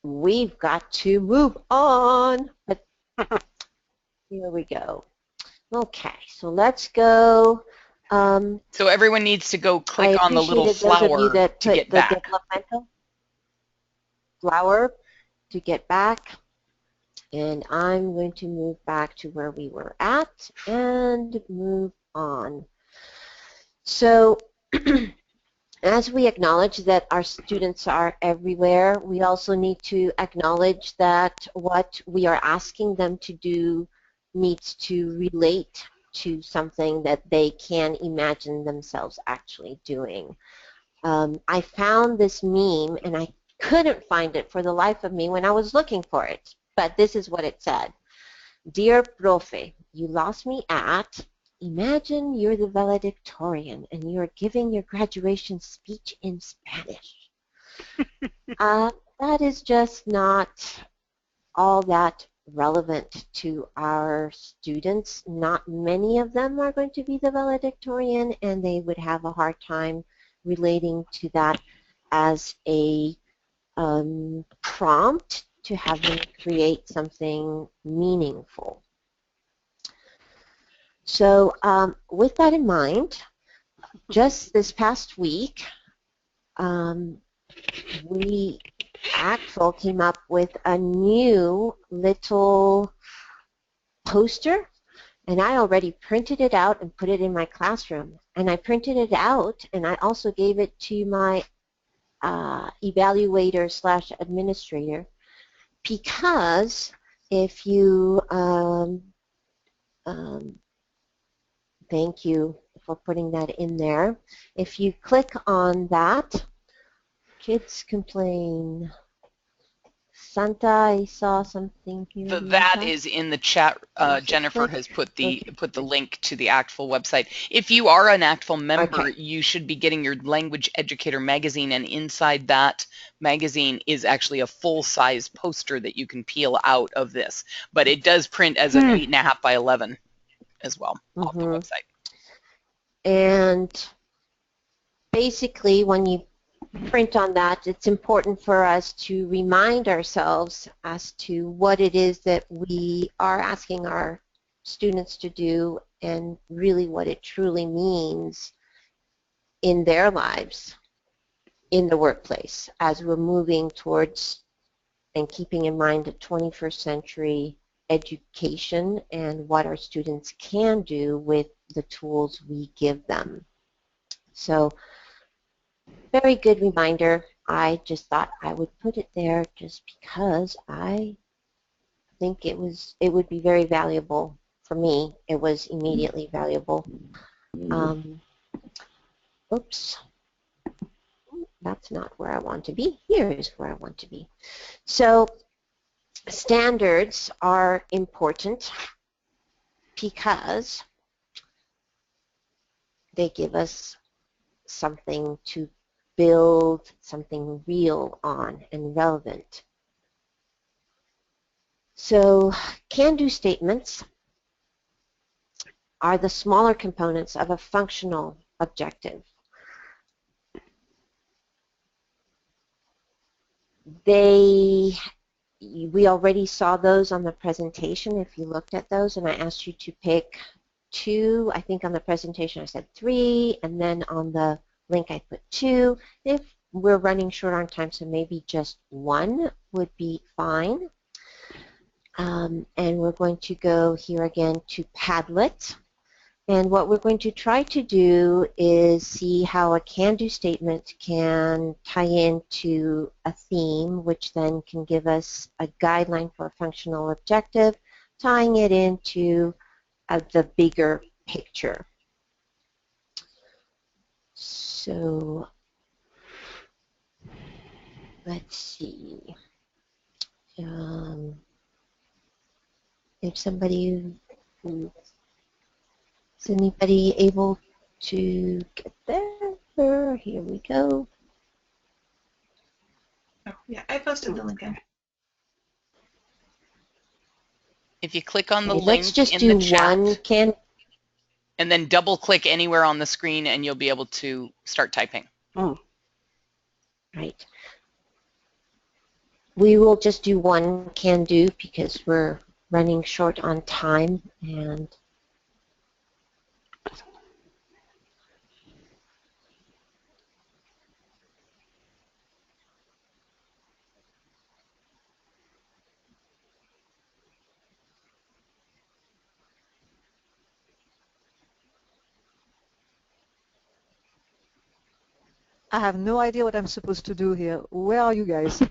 C: we've got to move on. But here we go. Okay, so let's go.
A: So everyone needs to go
C: I
A: click on the little
C: appreciated those of you
A: flower
C: that
A: to
C: put
A: get
C: the
A: back.
C: developmental flower to get back. And I'm going to move back to where we were at and move on. So as we acknowledge that our students are everywhere, we also need to acknowledge that what we are asking them to do needs to relate to something that they can imagine themselves actually doing. I found this meme, and I couldn't find it for the life of me when I was looking for it, but this is what it said. Dear Profe, you lost me at, imagine you're the valedictorian and you're giving your graduation speech in Spanish. That is just not all that relevant to our students. Not many of them are going to be the valedictorian, and they would have a hard time relating to that as a prompt to have them create something meaningful. So with that in mind, just this past week, we ACTFL came up with a new little poster, and I already printed it out and put it in my classroom. And I printed it out, and I also gave it to my evaluator / administrator, because if you thank you for putting that in there. If you click on that, kids complain. Santa, I saw something here.
A: So that
C: Lisa.
A: is in the chat. Jennifer has put the
C: Okay.
A: link to the ACTFL website. If you are an ACTFL member,
C: Okay.
A: you should be getting your Language Educator magazine, and inside that magazine is actually a full-size poster that you can peel out of this. But it does print as an 8.5 by 11 as well off the website.
C: And basically, when you print on that, it's important for us to remind ourselves as to what it is that we are asking our students to do and really what it truly means in their lives in the workplace as we're moving towards and keeping in mind the 21st century education and what our students can do with the tools we give them. So very good reminder. I just thought I would put it there just because I think it would be very valuable for me. It was immediately valuable. Oops. That's not where I want to be. Here is where I want to be. So standards are important because they give us something to build something real on and relevant. So can-do statements are the smaller components of a functional objective. We already saw those on the presentation if you looked at those, and I asked you to pick 2. I think on the presentation I said 3, and then on the link I put 2. If we're running short on time, so maybe just 1 would be fine. And we're going to go here again to Padlet. And what we're going to try to do is see how a can-do statement can tie into a theme, which then can give us a guideline for a functional objective, tying it into the bigger picture. So let's see. If somebody, is anybody able to get there? Here we go.
B: Oh, yeah, I posted the link in.
A: If you click on the
C: Okay,
A: link
C: let's just
A: in
C: do
A: the chat,
C: one
A: and then double click anywhere on the screen, and you'll be able to start typing.
D: Oh,
C: right. We will just do one can-do because we're running short on time, and
H: I have no idea what I'm supposed to do here. Where are you guys?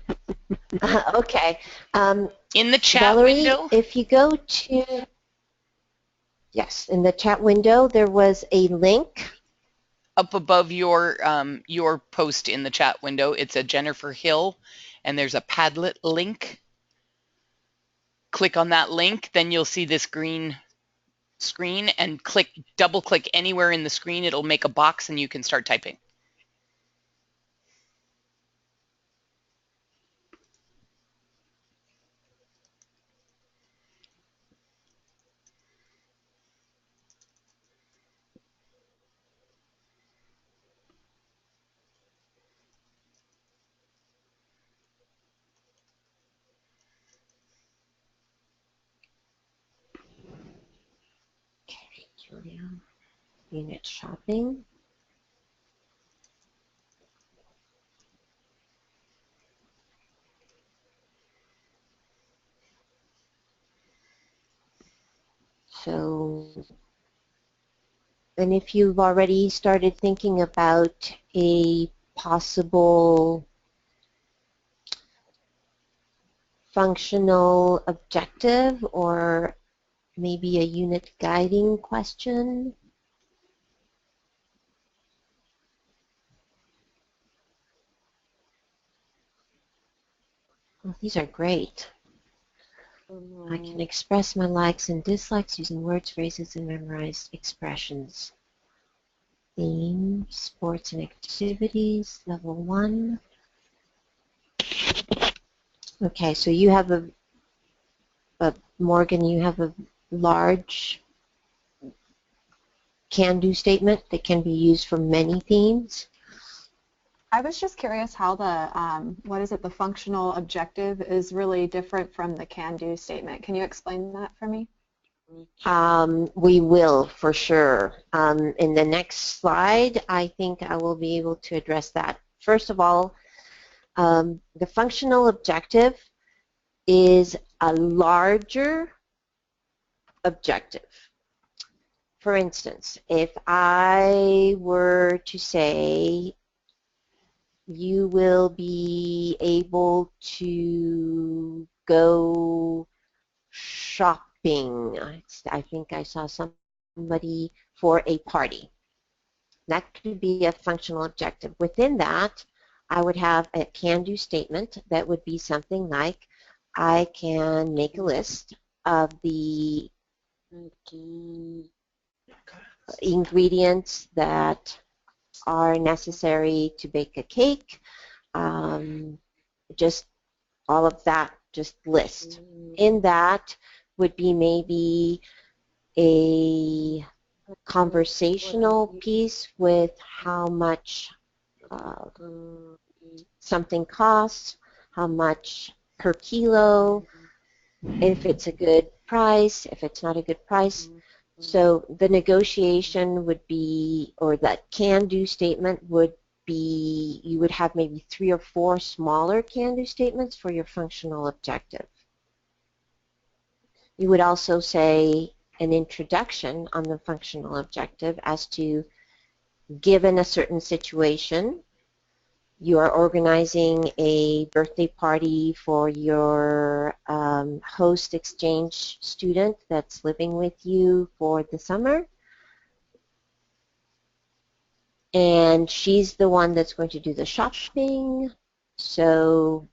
C: okay.
A: In the chat
C: Valerie,
A: window,
C: if you go to, yes, in the chat window, there was a link.
A: up above your post in the chat window, it's a Jennifer Hill, and there's a Padlet link. Click on that link, then you'll see this green screen, and double click anywhere in the screen. It'll make a box, and you can start typing.
C: Okay, Julia, unit shopping. So, and if you've already started thinking about a possible functional objective or maybe a unit guiding question. Well, these are great. I can express my likes and dislikes using words, phrases, and memorized expressions. Theme, sports and activities, level 1. Okay, so you have Morgan, you have a large can-do statement that can be used for many themes.
I: I was just curious how the functional objective is really different from the can-do statement. Can you explain that for me?
C: We will, for sure. In the next slide, I think I will be able to address that. First of all, the functional objective is a larger objective. For instance, if I were to say, you will be able to go shopping. I think I saw somebody for a party. That could be a functional objective. Within that, I would have a can-do statement that would be something like, I can make a list of the ingredients that are necessary to bake a cake, just all of that just list. In that would be maybe a conversational piece with how much something costs, how much per kilo, if it's a good price, if it's not a good price. So the negotiation would be, or that can-do statement would be, you would have maybe 3 or 4 smaller can-do statements for your functional objective. You would also say an introduction on the functional objective as to, given a certain situation, you are organizing a birthday party for your host exchange student that's living with you for the summer. And she's the one that's going to do the shopping. So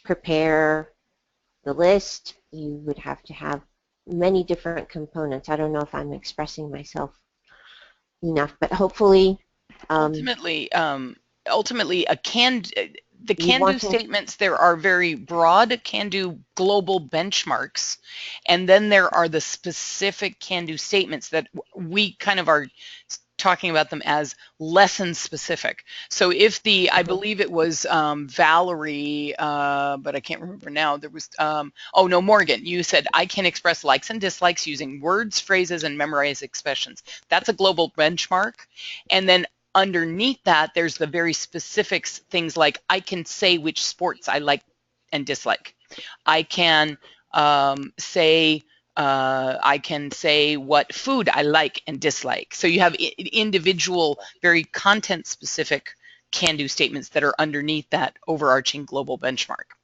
C: prepare the list. You would have to have many different components. I don't know if I'm expressing myself enough, but hopefully
A: ultimately, the
C: you
A: can-do
C: want to,
A: statements, there are very broad can-do global benchmarks, and then there are the specific can-do statements that we kind of are talking about them as lesson specific. So if the, I believe it was Valerie, but I can't remember now, there was, oh no, Morgan, you said I can express likes and dislikes using words, phrases, and memorized expressions. That's a global benchmark. And then underneath that, there's the very specific things like I can say which sports I like and dislike. I can say what food I like and dislike. So you have individual, very content-specific can-do statements that are underneath that overarching global benchmark.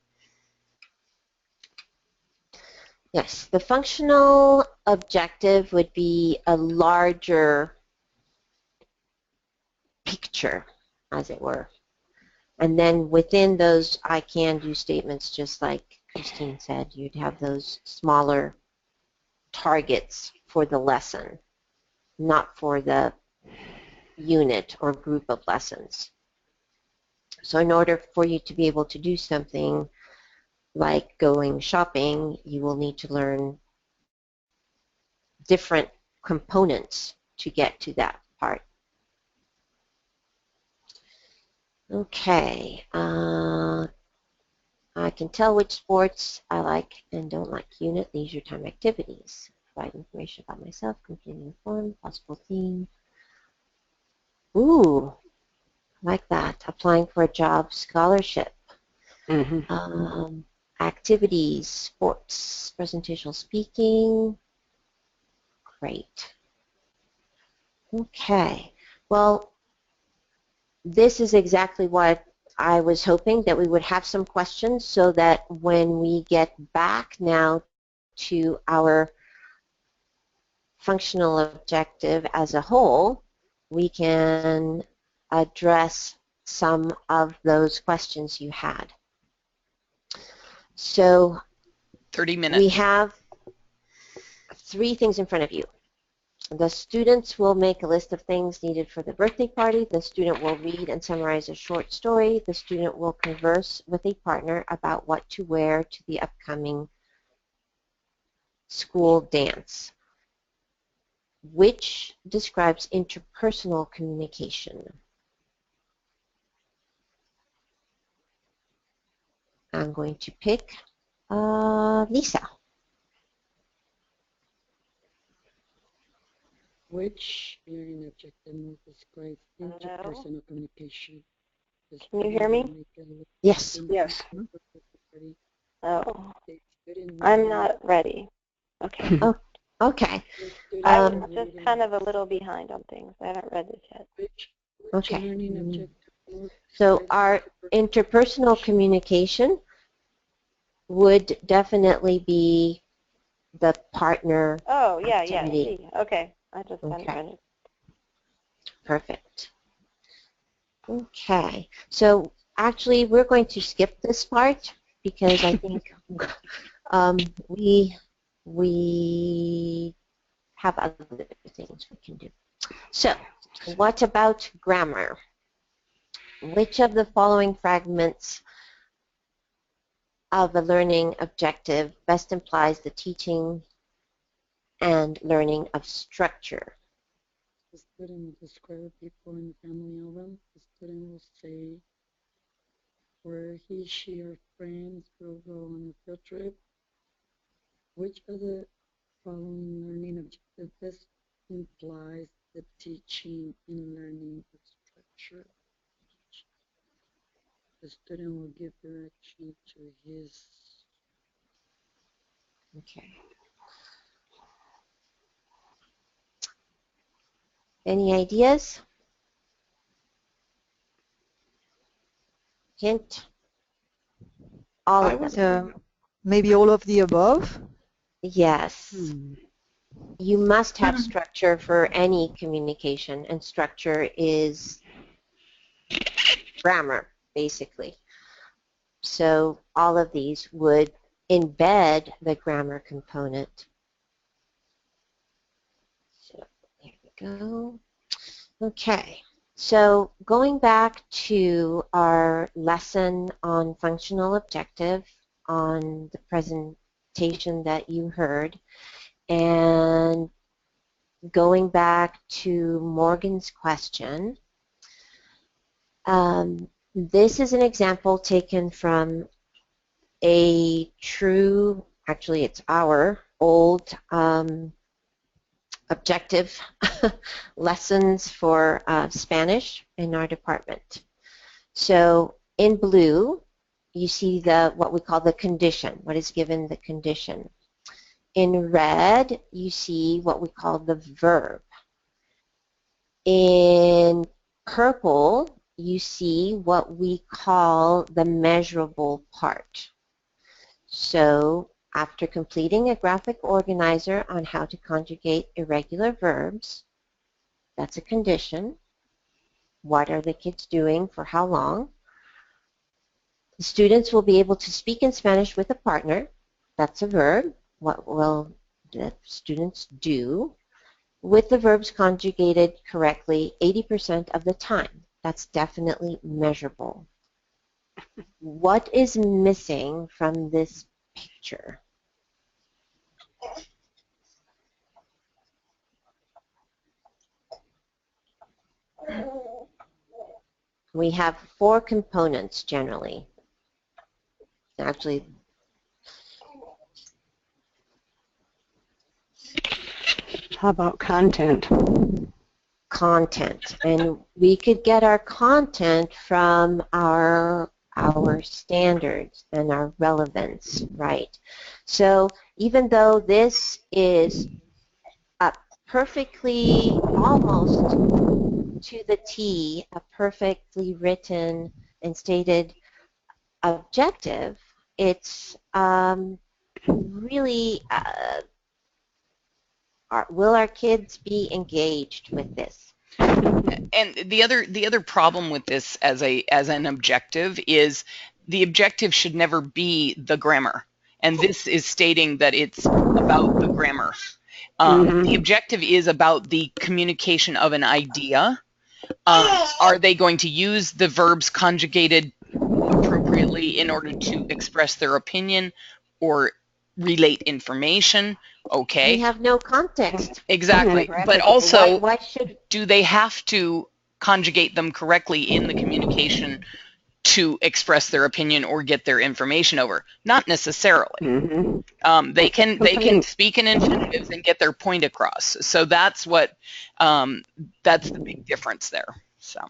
C: yes, the functional objective would be a larger picture, as it were. And then within those I can do statements, just like Christine said, you'd have those smaller targets for the lesson, not for the unit or group of lessons. So in order for you to be able to do something like going shopping, you will need to learn different components to get to that part. Okay, I can tell which sports I like and don't like. Unit, leisure time activities. Provide information about myself, completing the form, possible theme. Ooh, like that. Applying for a job, scholarship. Activities, sports, presentational speaking. Great. Okay, well, this is exactly what I was hoping, that we would have some questions so that when we get back now to our functional objective as a whole, we can address some of those questions you had. So
A: 30 minutes.
C: We have 3 things in front of you. The students will make a list of things needed for the birthday party. The student will read and summarize a short story. The student will converse with a partner about what to wear to the upcoming school dance. Which describes interpersonal communication? I'm going to pick Lisa.
E: Which learning objective most describes interpersonal communication?
J: Can you hear me?
C: Yes.
D: Yes.
J: Oh, I'm not ready. Okay.
C: Oh, okay.
J: I'm just kind of a little behind on things. I haven't read this yet.
C: Okay. So our interpersonal communication would definitely be the partner
J: Oh, yeah,
C: activity.
J: yeah. See. Okay. I just hadn't read it.
C: Perfect. Okay. So actually, we're going to skip this part because I think we have other things we can do. So, what about grammar? Which of the following fragments of a learning objective best implies the teaching and learning of structure?
E: The student will describe people in the family album. The student will say where he, she, or friends will go on a field trip. Which of the following learning objectives best implies the teaching and learning of structure? The student will give direction to his.
C: Okay. Any ideas? Hint? All
G: I
C: of
G: was
C: them.
H: Maybe all of the above?
C: Yes.
D: Hmm.
C: You must have structure for any communication, and structure is grammar, basically. So all of these would embed the grammar component. So there we go. Okay, so going back to our lesson on functional objective on the presentation that you heard, and going back to Morgan's question, this is an example taken from a true, actually it's our old objective lessons for Spanish in our department. So in blue, you see what we call the condition, what is given the condition. In red, you see what we call the verb. In purple, you see what we call the measurable part. So after completing a graphic organizer on how to conjugate irregular verbs, that's a condition. What are the kids doing for how long? The students will be able to speak in Spanish with a partner. That's a verb. What will the students do with the verbs conjugated correctly 80% of the time? That's definitely measurable. What is missing from this picture? We have 4 components generally. Actually,
D: How about content?
C: content, and we could get our content from our standards and our relevance, right? So even though this is a perfectly, almost to the T, a perfectly written and stated objective, it's really will our kids be engaged with this?
A: And the other problem with this as an objective is the objective should never be the grammar, and this is stating that it's about the grammar. The objective is about the communication of an idea. Are they going to use the verbs conjugated appropriately in order to express their opinion or relate information? Okay.
C: We have no context.
A: Exactly. But also,
C: why should
A: do they have to conjugate them correctly in the communication to express their opinion or get their information over? Not necessarily. They can speak in infinitives and get their point across. So that's what that's the big difference there. So.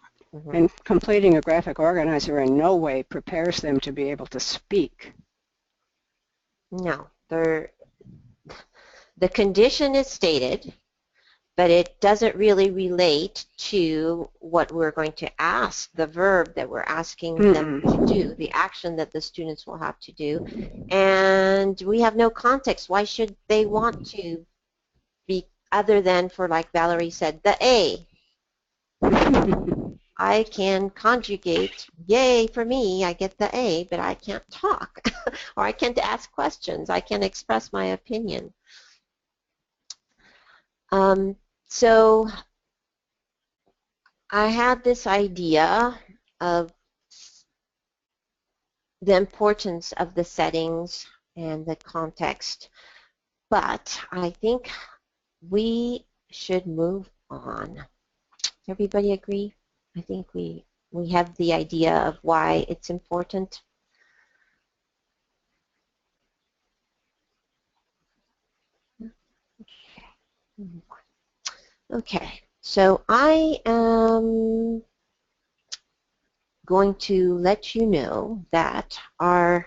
D: And completing a graphic organizer in no way prepares them to be able to speak.
C: No, the condition is stated, but it doesn't really relate to what we're going to ask, the verb that we're asking them to do, the action that the students will have to do. And we have no context. Why should they want to be, other than for, like Valerie said, the A? I can conjugate, yay for me, I get the A, but I can't talk, or I can't ask questions, I can't express my opinion. So I had this idea of the importance of the settings and the context, but I think we should move on. Everybody agree? I think we have the idea of why it's important. Okay, so I am going to let you know that our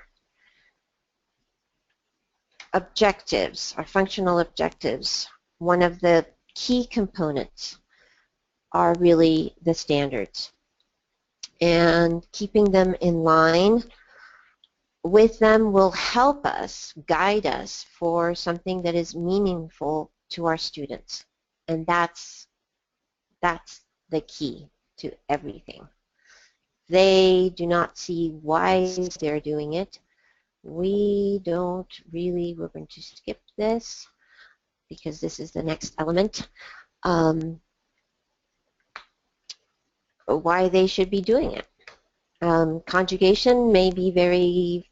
C: objectives, our functional objectives, one of the key components are really the standards. And keeping them in line with them will help us, guide us for something that is meaningful to our students. And that's the key to everything. They do not see why they're doing it. We don't really, we're going to skip this because this is the next element. Why they should be doing it. Conjugation may be very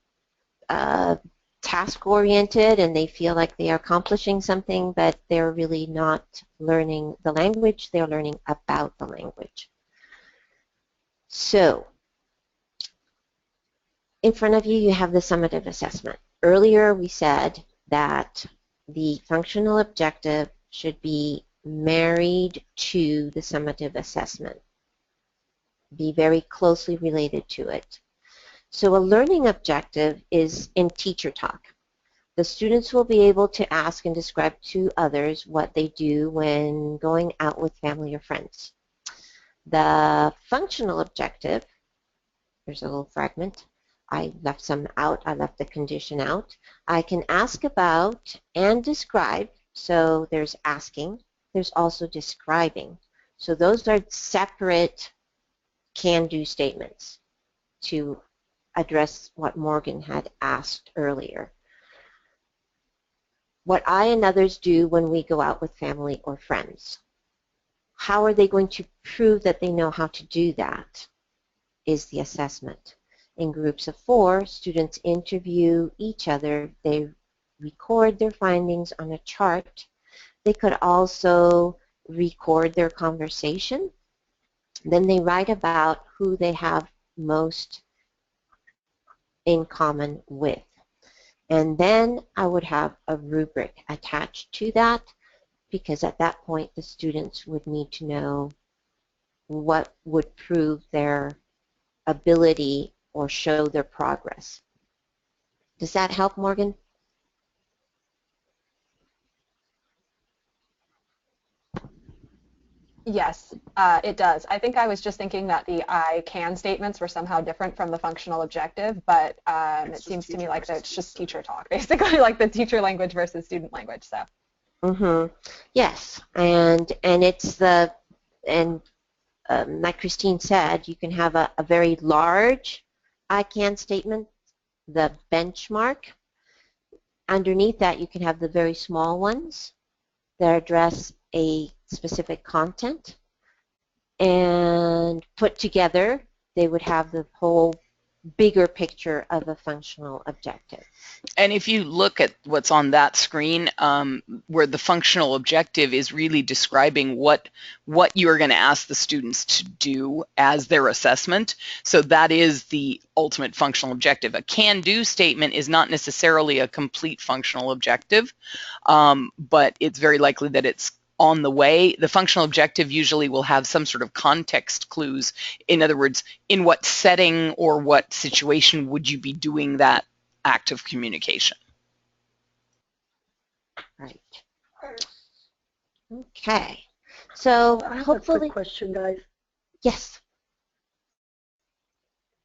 C: task-oriented and they feel like they are accomplishing something, but they're really not learning the language, they're learning about the language. So, in front of you, you have the summative assessment. Earlier we said that the functional objective should be married to the summative assessment, be very closely related to it. So a learning objective is in teacher talk. The students will be able to ask and describe to others what they do when going out with family or friends. The functional objective, there's a little fragment. I left some out. I left the condition out. I can ask about and describe. So there's asking. There's also describing. So those are separate can-do statements to address what Morgan had asked earlier. What I and others do when we go out with family or friends. How are they going to prove that they know how to do that is the assessment. In groups of 4, students interview each other. They record their findings on a chart. They could also record their conversation. Then they write about who they have most in common with. And then I would have a rubric attached to that because at that point the students would need to know what would prove their ability or show their progress. Does that help, Morgan?
I: Yes, it does. I think I was just thinking that the I can statements were somehow different from the functional objective, but it seems to me like that it's just teacher talk, basically, like the teacher language versus student language. So.
C: Mm-hmm. Yes, and it's the like Christine said, you can have a very large I can statement, the benchmark. Underneath that, you can have the very small ones that address a specific content, and put together, they would have the whole bigger picture of a functional objective.
A: And if you look at what's on that screen, where the functional objective is really describing what you're going to ask the students to do as their assessment, so that is the ultimate functional objective. A can-do statement is not necessarily a complete functional objective, but it's very likely that it's on the way. The functional objective usually will have some sort of context clues. In other words, in what setting or what situation would you be doing that act of communication?
C: Right. Okay. So
E: I have
C: hopefully,
E: a quick question, guys.
C: yes.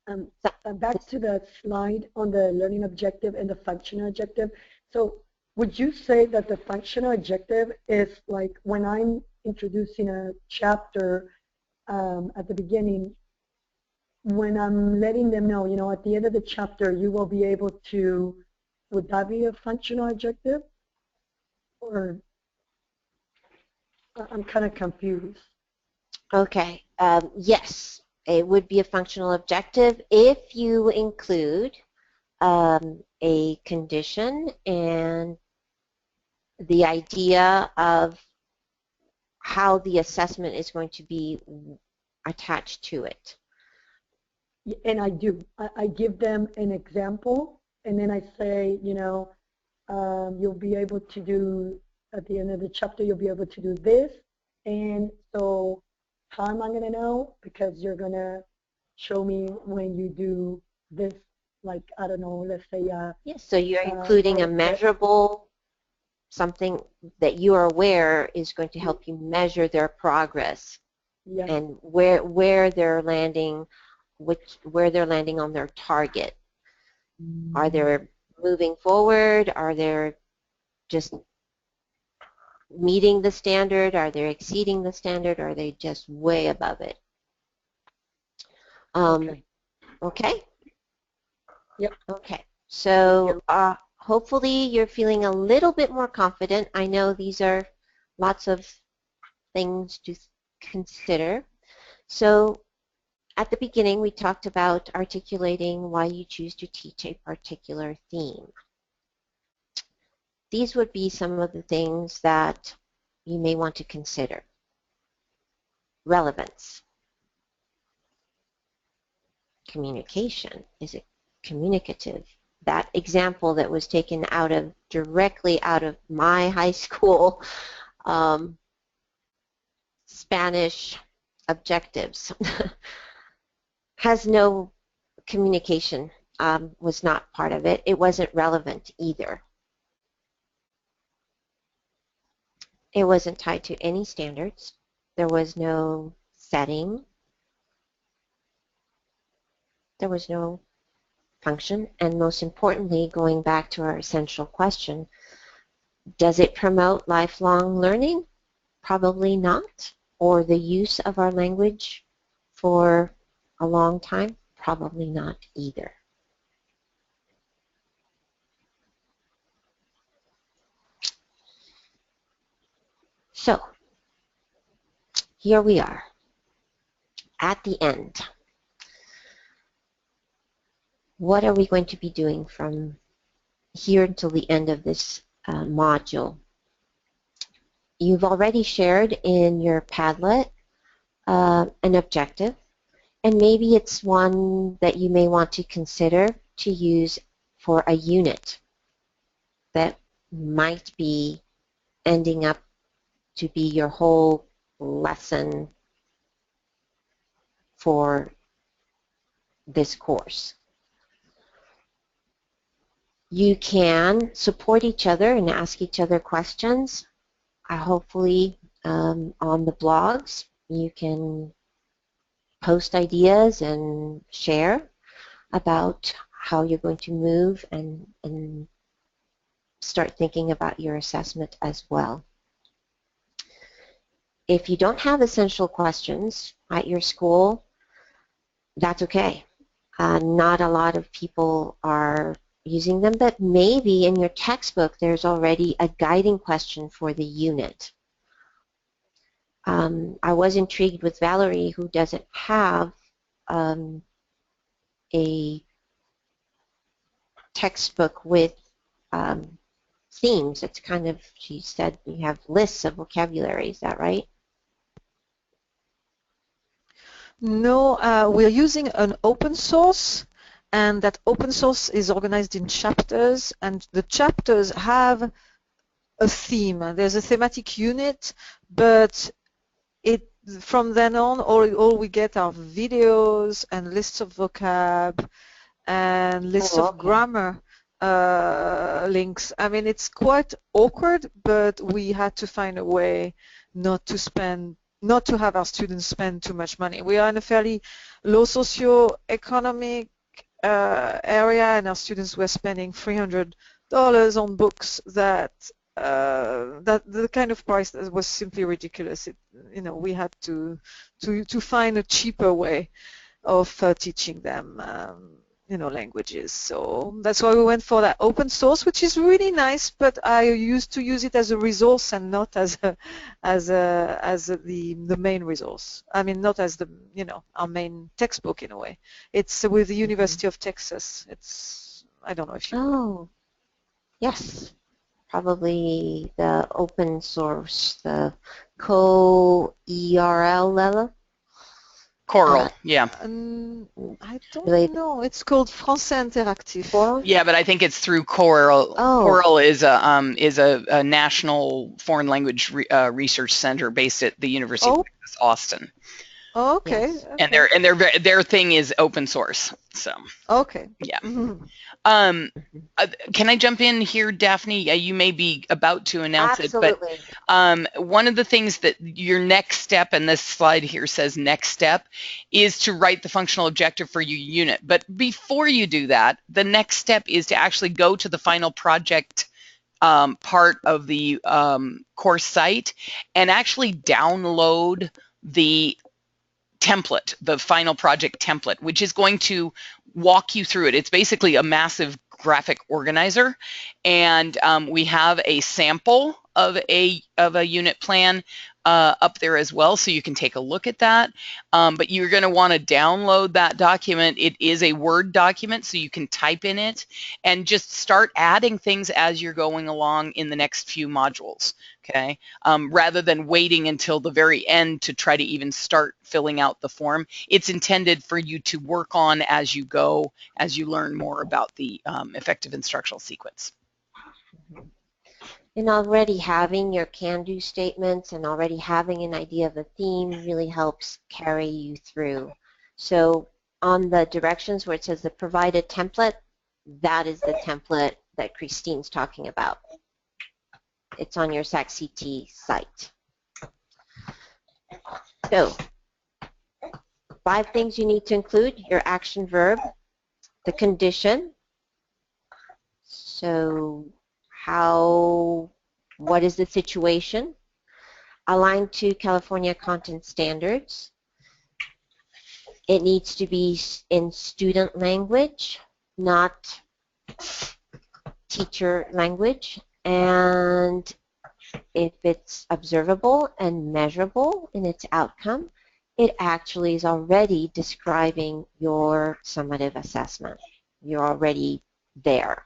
E: Back to the slide on the learning objective and the functional objective. So would you say that the functional objective is like when I'm introducing a chapter at the beginning, when I'm letting them know, you know, at the end of the chapter, you will be able to, would that be a functional objective? Or I'm kind of confused.
C: Okay. Yes, it would be a functional objective if you include a condition and the idea of how the assessment is going to be attached to it.
E: And I do. I give them an example, and then I say, you'll be able to do, at the end of the chapter, you'll be able to do this. And so how am I going to know? Because you're going to show me when you do this, like, I don't know, let's say.
C: Yes, so you're including a measurable, something that you are aware is going to help you measure their progress. Yes. And where they're landing, where they're landing on their target. Are they moving forward? Are they just meeting the standard? Are they exceeding the standard? Are they just way above it? Okay?
E: Yep.
C: Okay. So hopefully you're feeling a little bit more confident. I know these are lots of things to consider. So at the beginning, we talked about articulating why you choose to teach a particular theme. These would be some of the things that you may want to consider. Relevance. Communication. Is it communicative? That example that was taken directly out of my high school Spanish objectives has no communication, was not part of it. It wasn't relevant either. It wasn't tied to any standards. There was no setting. There was no function. And most importantly, going back to our essential question, does it promote lifelong learning? Probably not. Or the use of our language for a long time? Probably not either. So, here we are at the end. What are we going to be doing from here until the end of this module? You've already shared in your Padlet an objective, and maybe it's one that you may want to consider to use for a unit that might be ending up to be your whole lesson for this course. You can support each other and ask each other questions. Hopefully on the blogs you can post ideas and share about how you're going to move and start thinking about your assessment as well. If you don't have essential questions at your school, that's okay. Not a lot of people are using them, but maybe in your textbook there's already a guiding question for the unit. I was intrigued with Valerie, who doesn't have a textbook with themes. It's kind of, she said, you have lists of vocabulary. Is that right?
H: No, we're using an open source, and that open source is organized in chapters, and the chapters have a theme. There's a thematic unit, but from then on, all we get are videos and lists of vocab and lists of grammar links. I mean, it's quite awkward, but we had to find a way not to have our students spend too much money. We are in a fairly low socio-economic area, and our students were spending $300 on books that the kind of price that was simply ridiculous. We had to find a cheaper way of teaching them languages. So that's why we went for that open source, which is really nice, but I used to use it as a resource and not as the main resource. I mean, not as our main textbook in a way. It's with the University of Texas. I don't know if you.
C: Oh, yes. Probably the open source, the co-ERL level.
A: Coral, yeah.
H: I don't
C: Related
H: know. It's called Français Interactif.
C: Coral?
A: Yeah, but I think it's through Coral.
C: Oh.
A: Coral is a national foreign language research center based at the University of Texas, Austin.
H: Oh, okay.
C: Yes.
H: Okay.
A: And their thing is open source. So
H: Okay.
A: yeah.
H: Mm-hmm.
A: Can I jump in here, Daphne? You may be about to announce
C: Absolutely.
A: it, but one of the things that your next step, and this slide here says next step, is to write the functional objective for your unit. But before you do that, the next step is to actually go to the final project part of the course site and actually download the template, the final project template, which is going to walk you through it. It's basically a massive graphic organizer, and we have a sample of a unit plan up there as well, so you can take a look at that. But you're going to want to download that document. It is a Word document, so you can type in it and just start adding things as you're going along in the next few modules. Okay, rather than waiting until the very end to try to even start filling out the form. It's intended for you to work on as you go, as you learn more about the effective instructional sequence.
C: And already having your can-do statements and already having an idea of a theme really helps carry you through. So on the directions where it says the provided template, that is the template that Christine's talking about. It's on your SACCT site. So 5 things you need to include: your action verb, the condition. So what is the situation? Aligned to California content standards. It needs to be in student language, not teacher language. And if it's observable and measurable in its outcome, it actually is already describing your summative assessment. You're already there.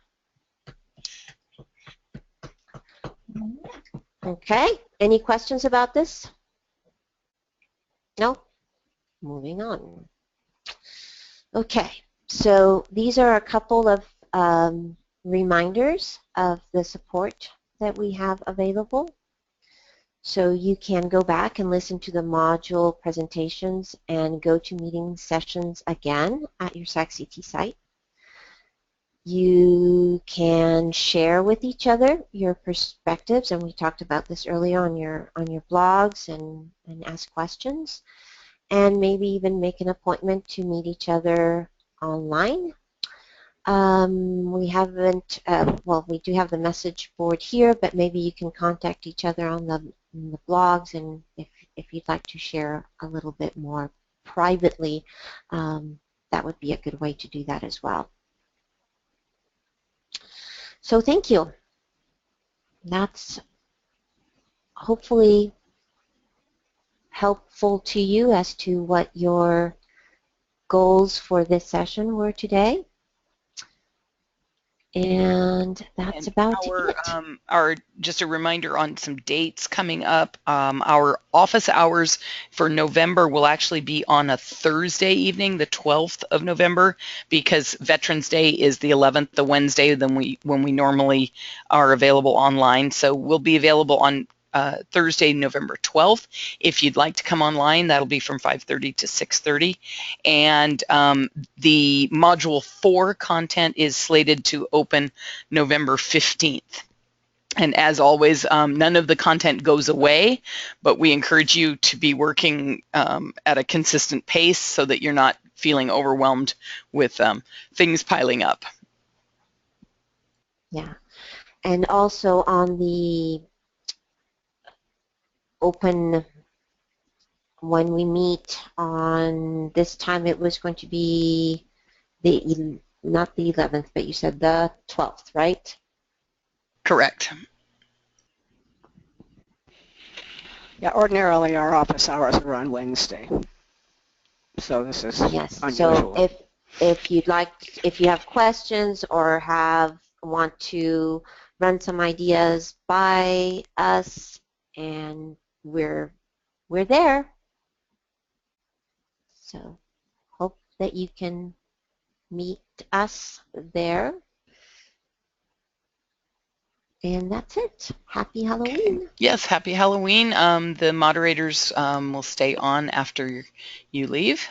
C: Okay, any questions about this? No? Moving on. Okay, so these are a couple of reminders of the support that we have available. So you can go back and listen to the module presentations and go to meeting sessions again at your SACCT site. You can share with each other your perspectives, and we talked about this earlier on your blogs, and ask questions, and maybe even make an appointment to meet each other online. We haven't, well, we do have the message board here, but maybe you can contact each other on the blogs, and if you'd like to share a little bit more privately, that would be a good way to do that as well. So thank you. That's hopefully helpful to you as to what your goals for this session were today. And that's about
A: it. Just a reminder on some dates coming up. Our office hours for November will actually be on a Thursday evening, the 12th of November, because Veterans Day is the 11th, the Wednesday when we normally are available online. So we'll be available on Thursday, November 12th. If you'd like to come online, that'll be from 5:30 to 6:30. And the Module 4 content is slated to open November 15th. And as always, none of the content goes away, but we encourage you to be working at a consistent pace so that you're not feeling overwhelmed with things piling up.
C: Yeah. And also on the open, when we meet on this time, it was going to be not the 11th, but you said the 12th, right?
A: Correct.
D: Yeah, ordinarily our office hours are on Wednesday, so this is
C: yes.
D: unusual.
C: So if you'd like, if you have questions or want to run some ideas by us, and we're there. So hope that you can meet us there. And that's it. Happy Halloween.
A: Okay. Yes, happy Halloween. The moderators will stay on after you leave.